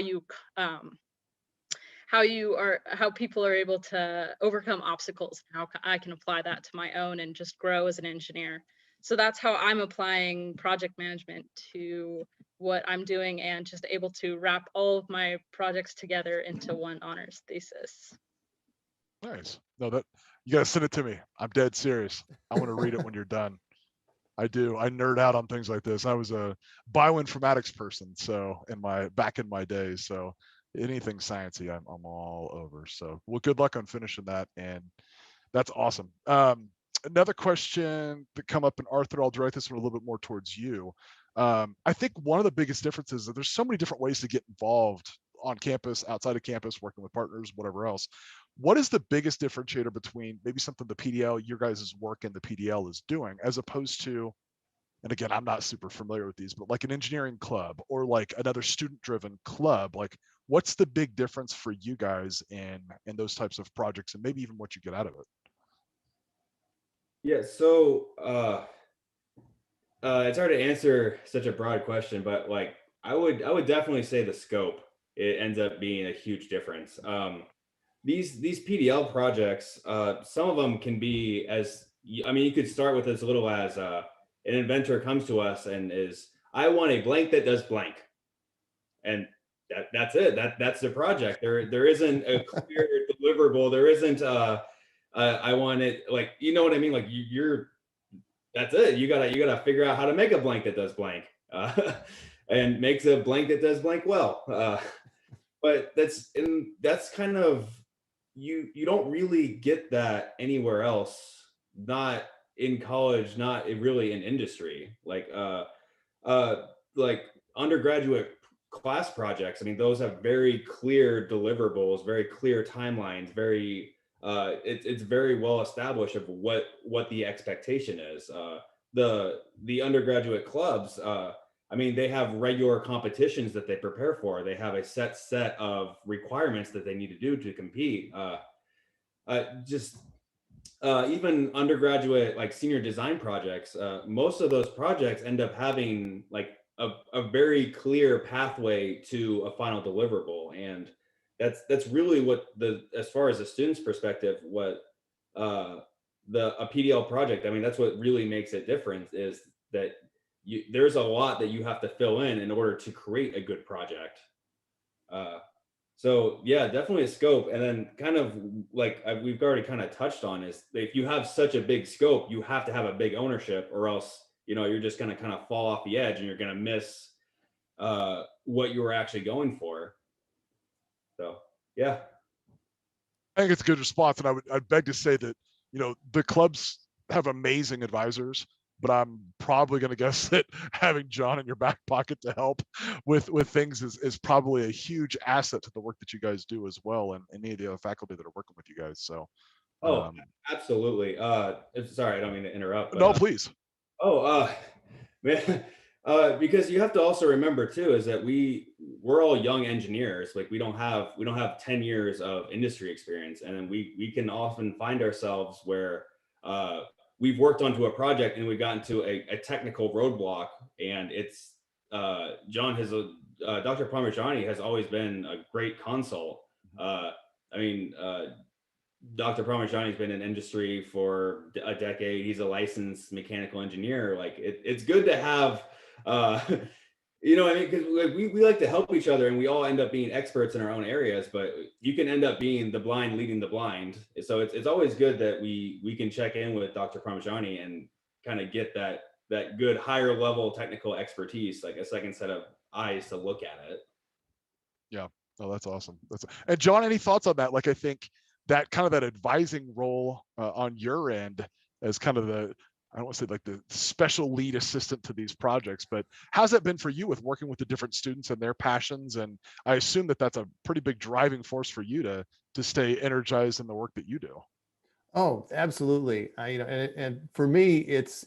people are able to overcome obstacles, how I can apply that to my own and just grow as an engineer. So that's how I'm applying project management to what I'm doing and just able to wrap all of my projects together into one honors thesis. Nice. No, that you gotta send it to me. I'm dead serious. I want to read it when you're done. I do. I nerd out on things like this. I was a bioinformatics person, so back in my days. So anything sciencey, I'm all over. So well, good luck on finishing that, and that's awesome. Another question that come up, and Arthur, I'll direct this one a little bit more towards you. I think one of the biggest differences is that there's so many different ways to get involved on campus, outside of campus, working with partners, whatever else. What is the biggest differentiator between maybe something the PDL, your guys' work in the PDL is doing, as opposed to, and again, I'm not super familiar with these, but like an engineering club or like another student-driven club, like what's the big difference for you guys in those types of projects, and maybe even what you get out of it? Yeah, so it's hard to answer such a broad question, but like I would definitely say the scope, it ends up being a huge difference. These PDL projects, some of them can be I mean, you could start with as little as an inventor comes to us and is, I want a blank that does blank, and that's it. That's the project. There isn't a clear deliverable. There isn't I want it, like, you know what I mean? Like you're that's it. You gotta figure out how to make a blank that does blank, and makes a blank that does blank well. But that's kind of, you don't really get that anywhere else, not in college, not really in industry, like undergraduate class projects. I mean, those have very clear deliverables, very clear timelines, it's very well established of what the expectation is. The undergraduate clubs, I mean, they have regular competitions that they prepare for. They have a set of requirements that they need to do to compete. Just Even undergraduate, like senior design projects, most of those projects end up having like a very clear pathway to a final deliverable, and that's really what as far as the student's perspective, what a PDL project, I mean, that's what really makes it different, is that there's a lot that you have to fill in order to create a good project. So yeah, definitely a scope. And then kind of like we've already kind of touched on, is if you have such a big scope, you have to have a big ownership, or else, you're just going to kind of fall off the edge and you're going to miss what you were actually going for. So yeah. I think it's a good response, and I'd beg to say that the clubs have amazing advisors, but I'm probably going to guess that having John in your back pocket to help with things is probably a huge asset to the work that you guys do as well, and any of the other faculty that are working with you guys. So Oh, absolutely. Sorry, I don't mean to interrupt. But, no, please. Man, because you have to also remember too, is that we're all young engineers. Like we don't have 10 years of industry experience, and then we can often find ourselves where we've worked onto a project and we've gotten to a technical roadblock, and it's Dr. Parmigiani has always been a great consult. Dr. Parmigiani's been in industry for a decade. He's a licensed mechanical engineer. Like it's good to have, because we like to help each other, and we all end up being experts in our own areas, but you can end up being the blind leading the blind. So it's always good that we can check in with Dr. Parmigiani and kind of get that good higher level technical expertise, like a second set of eyes to look at it. Yeah, no, that's awesome. And John, any thoughts on that? Like, I think that kind of that advising role on your end as kind of I don't want to say like the special lead assistant to these projects, but how's that been for you with working with the different students and their passions? And I assume that that's a pretty big driving force for you to stay energized in the work that you do. Oh, absolutely. And for me, it's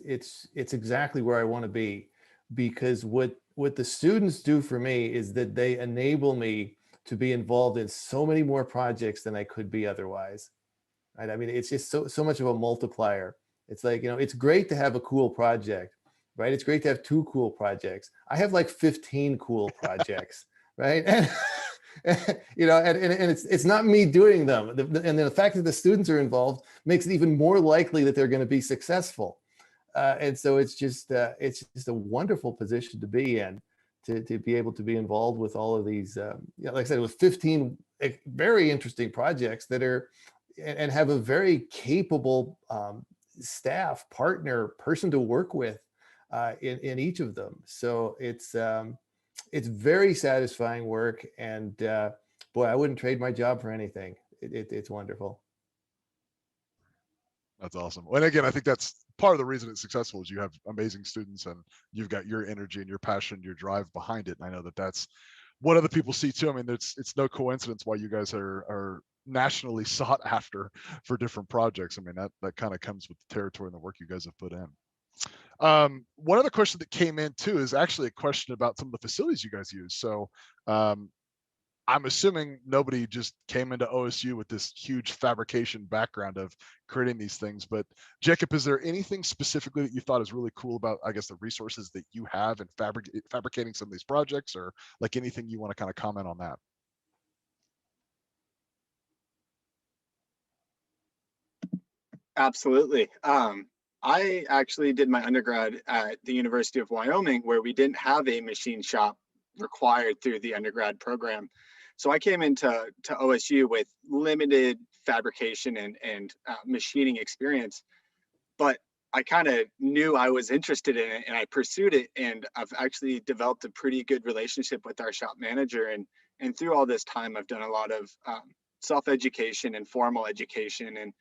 exactly where I want to be, because what the students do for me is that they enable me to be involved in so many more projects than I could be otherwise. Right? I mean, it's just so much of a multiplier. It's like, it's great to have a cool project, right? It's great to have 2 cool projects. I have like 15 cool projects, right? And it's not me doing them. And the fact that the students are involved makes it even more likely that they're going to be successful. And so it's just a wonderful position to be in, to be able to be involved with all of these, like I said, with 15 very interesting projects that are, and have a very capable staff, partner, person to work with. in each of them. So it's very satisfying work, and boy, I wouldn't trade my job for anything. It's wonderful. That's awesome. And again, I think that's part of the reason it's successful is you have amazing students and you've got your energy and your passion, your drive behind it. And I know that that's what other people see too. I mean, it's no coincidence why you guys are nationally sought after for different projects. I mean, that kind of comes with the territory and the work you guys have put in. One other question that came in too is actually a question about some of the facilities you guys use. So I'm assuming nobody just came into OSU with this huge fabrication background of creating these things, but Jacob, is there anything specifically that you thought is really cool about, I guess, the resources that you have in fabricating some of these projects, or like anything you want to kind of comment on that? Absolutely. I actually did my undergrad at the University of Wyoming, where we didn't have a machine shop required through the undergrad program. So I came into OSU with limited fabrication and machining experience, but I kind of knew I was interested in it and I pursued it. And I've actually developed a pretty good relationship with our shop manager. And through all this time, I've done a lot of self-education and formal education. And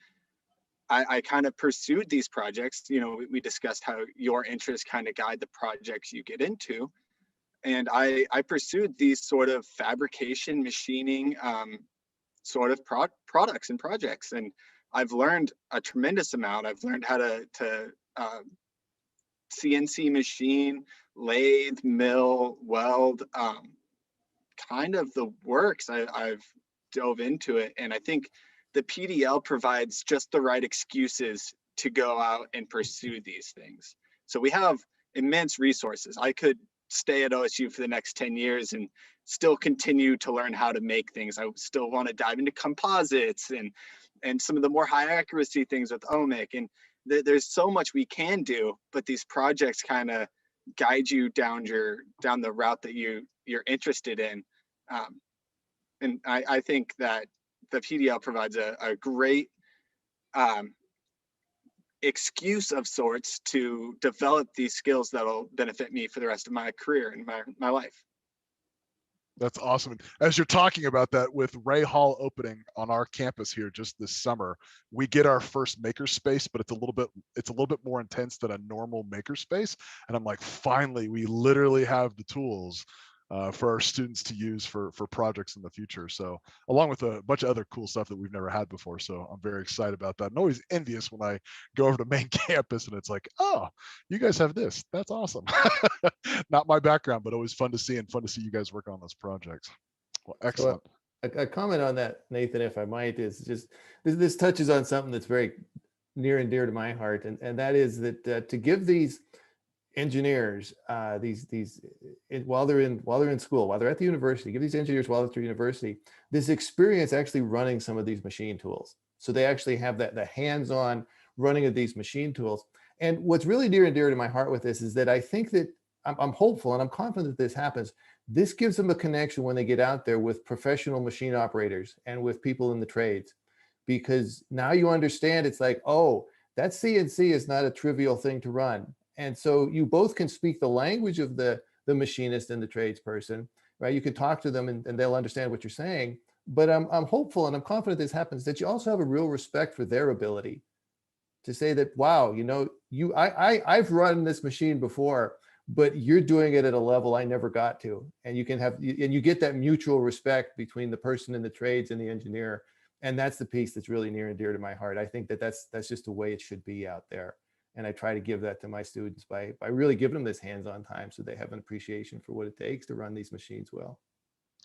I kind of pursued these projects. You know, we discussed how your interests kind of guide the projects you get into. And I pursued these sort of fabrication, machining sort of products and projects. And I've learned a tremendous amount. I've learned how to CNC machine, lathe, mill, weld, kind of the works. I've dove into it. And I think the PDL provides just the right excuses to go out and pursue these things. So we have immense resources. I could stay at OSU for the next 10 years and still continue to learn how to make things. I still want to dive into composites and some of the more high accuracy things with OMIC. And there's so much we can do, but these projects kind of guide you down the route that you're interested in. And I think that the PDL provides a great excuse of sorts to develop these skills that'll benefit me for the rest of my career and my life. That's awesome. As you're talking about that, with Ray Hall opening on our campus here just this summer, we get our first makerspace, but it's a little bit more intense than a normal makerspace. And I'm like, finally, we literally have the tools for our students to use for projects in the future. So along with a bunch of other cool stuff that we've never had before. So I'm very excited about that. I'm always envious when I go over to main campus and it's like, oh, you guys have this. That's awesome. Not my background, but always fun to see, and fun to see you guys work on those projects. Well, excellent. So a comment on that, Nathan, if I might, is just this touches on something that's very near and dear to my heart. And that is that to give these engineers while they're in school, while they're at the university, give these engineers while they're at university this experience actually running some of these machine tools, so they actually have the hands-on running of these machine tools. And what's really near and dear to my heart with this is that I think that I'm hopeful and I'm confident that this happens. This gives them a connection when they get out there with professional machine operators and with people in the trades, because now you understand it's like, oh, that CNC is not a trivial thing to run. And so you both can speak the language of the machinist and the tradesperson, right? You can talk to them and they'll understand what you're saying. But I'm hopeful and I'm confident this happens, that you also have a real respect for their ability to say that, wow, you know, I've run this machine before, but you're doing it at a level I never got to. And you get that mutual respect between the person in the trades and the engineer. And that's the piece that's really near and dear to my heart. I think that's just the way it should be out there. And I try to give that to my students by really giving them this hands-on time so they have an appreciation for what it takes to run these machines well.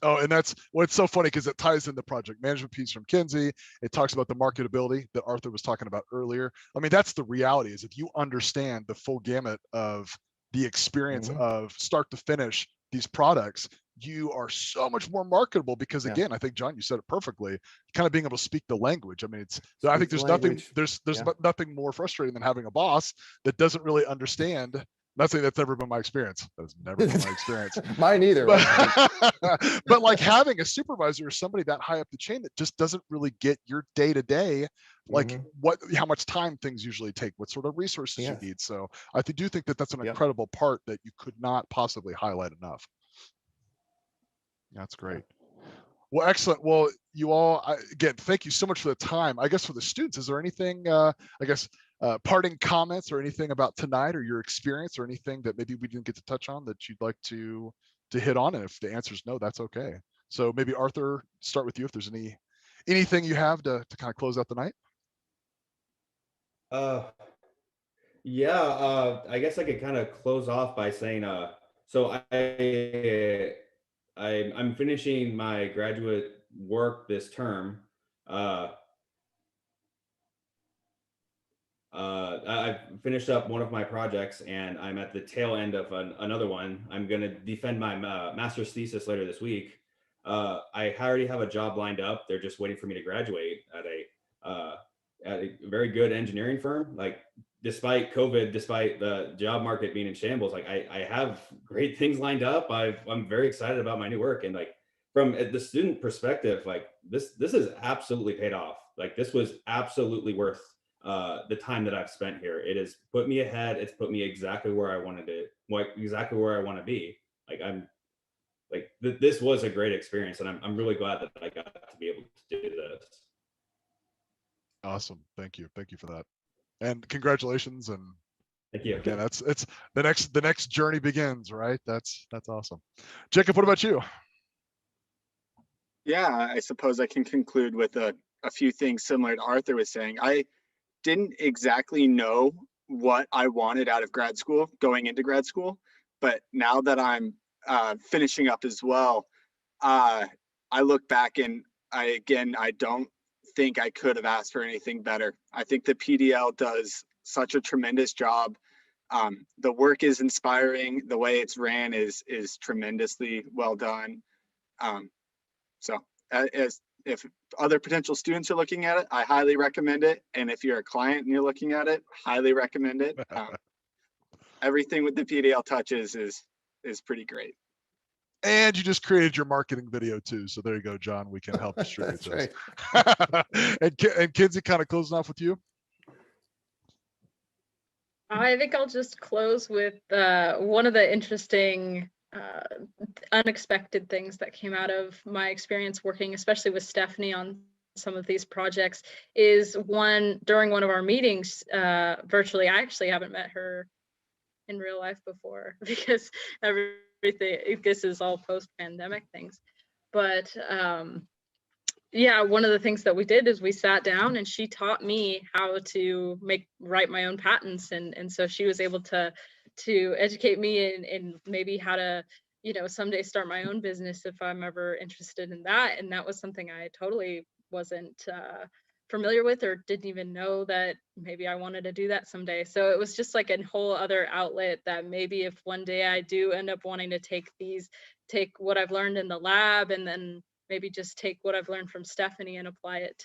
Oh, and that's what's so funny, because it ties in the project management piece from Kinsey. It talks about the marketability that Arthur was talking about earlier. I mean, that's the reality, is if you understand the full gamut of the experience of start to finish these products, you are so much more marketable, because again, I think, John, you said it perfectly, kind of being able to speak the language. I mean, I think there's nothing more frustrating than having a boss that doesn't really understand Not saying that's never been my experience. That's never been my experience. Mine either. But like having a supervisor or somebody that high up the chain that just doesn't really get your day to day, like how much time things usually take, what sort of resources you need. So I do think that that's an incredible part that you could not possibly highlight enough. That's great. Well, excellent. Well, you all, again, thank you so much for the time. I guess for the students, is there anything, parting comments or anything about tonight or your experience or anything that maybe we didn't get to touch on that you'd like to hit on? And if the answer is no, that's okay. So maybe Arthur, start with you if there's anything you have to kind of close out the night. I guess I could kind of close off by saying, so I'm finishing my graduate work this term. I've finished up one of my projects and I'm at the tail end of another one. I'm going to defend my master's thesis later this week. I already have a job lined up. They're just waiting for me to graduate at a very good engineering firm. Like, despite COVID, despite the job market being in shambles, like I have great things lined up. I'm very excited about my new work. And like, from the student perspective, like this is absolutely paid off. Like, this was absolutely worth the time that I've spent here. It has put me ahead. It's put me exactly where I wanted to, exactly where I want to be. Like, this was a great experience, and I'm really glad that I got to be able to do this. Awesome. Thank you for that, and congratulations. And thank you. Again, it's the next journey begins, right? That's awesome. Jacob, what about you? Yeah, I suppose I can conclude with a few things similar to Arthur was saying. I didn't exactly know what I wanted out of grad school going into grad school, but now that I'm finishing up as well, I look back and I don't think I could have asked for anything better. I think the PDL does such a tremendous job. The work is inspiring. The way it's ran is tremendously well done. So if other potential students are looking at it, I highly recommend it. And if you're a client and you're looking at it, highly recommend it. Everything with the PDL touches is pretty great. And you just created your marketing video too. So there you go, John. We can help distribute this. Right. and Kinsey, kind of closing off with you. I think I'll just close with one of the interesting unexpected things that came out of my experience working, especially with Stephanie on some of these projects, is during one of our meetings virtually. I actually haven't met her in real life before because this is all post-pandemic things. But yeah, one of the things that we did is we sat down and she taught me how to write my own patents, and so she was able to educate me in maybe how to, someday start my own business if I'm ever interested in that. And that was something I totally wasn't familiar with or didn't even know that maybe I wanted to do that someday. So it was just like a whole other outlet that maybe if one day I do end up wanting to take what I've learned in the lab and then maybe just take what I've learned from Stephanie and apply it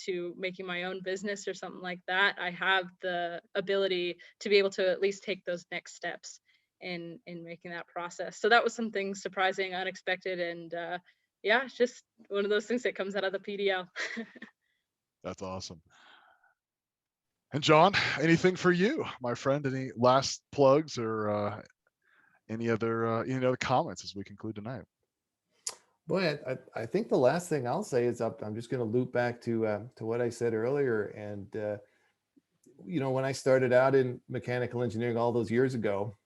to making my own business or something like that, I have the ability to be able to at least take those next steps in making that process. So that was something surprising, unexpected, and yeah, just one of those things that comes out of the PDL. That's awesome. And John, anything for you, my friend? Any last plugs or any other comments as we conclude tonight? Boy, I think the last thing I'll say is I'm just going to loop back to what I said earlier. And, when I started out in mechanical engineering all those years ago,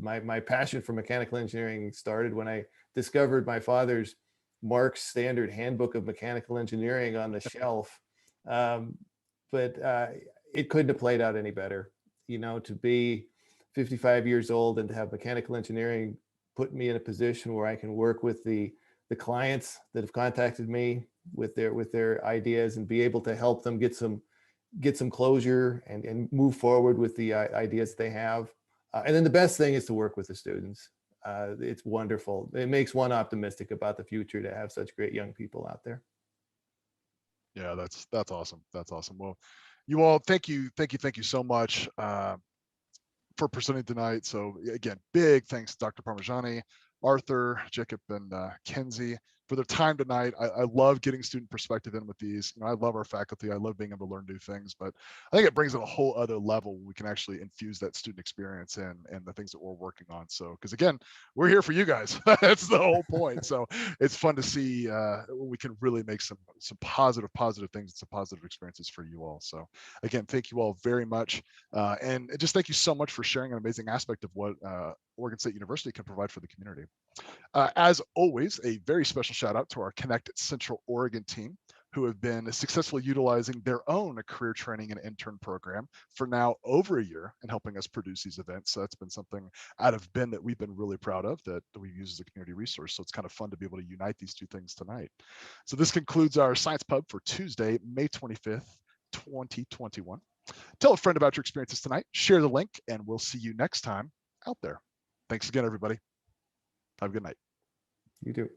my passion for mechanical engineering started when I discovered my father's Mark's Standard Handbook of Mechanical Engineering on the shelf. But it couldn't have played out any better, to be 55 years old and to have mechanical engineering put me in a position where I can work with the clients that have contacted me with their ideas and be able to help them get some closure and move forward with the ideas they have. And then the best thing is to work with the students. It's wonderful. It makes one optimistic about the future to have such great young people out there. Yeah, that's awesome. That's awesome. Well, you all, thank you so much. for presenting tonight. So again, big thanks to Dr. Parmigiani, Arthur, Jacob, and Kinsey for their time tonight. I love getting student perspective in with these. I love our faculty. I love being able to learn new things, but I think it brings it a whole other level when we can actually infuse that student experience in and the things that we're working on. So, because again, we're here for you guys. That's the whole point. So it's fun to see when we can really make some positive things and some positive experiences for you all. So again, thank you all very much. And just thank you so much for sharing an amazing aspect of what Oregon State University can provide for the community. As always, a very special shout out to our Connect Central Oregon team, who have been successfully utilizing their own career training and intern program for now over a year and helping us produce these events. So that's been something out of Bend that we've been really proud of, that we've used as a community resource. So it's kind of fun to be able to unite these two things tonight. So this concludes our Science Pub for Tuesday, May 25th, 2021. Tell a friend about your experiences tonight, share the link, and we'll see you next time out there. Thanks again, everybody. Have a good night. You too.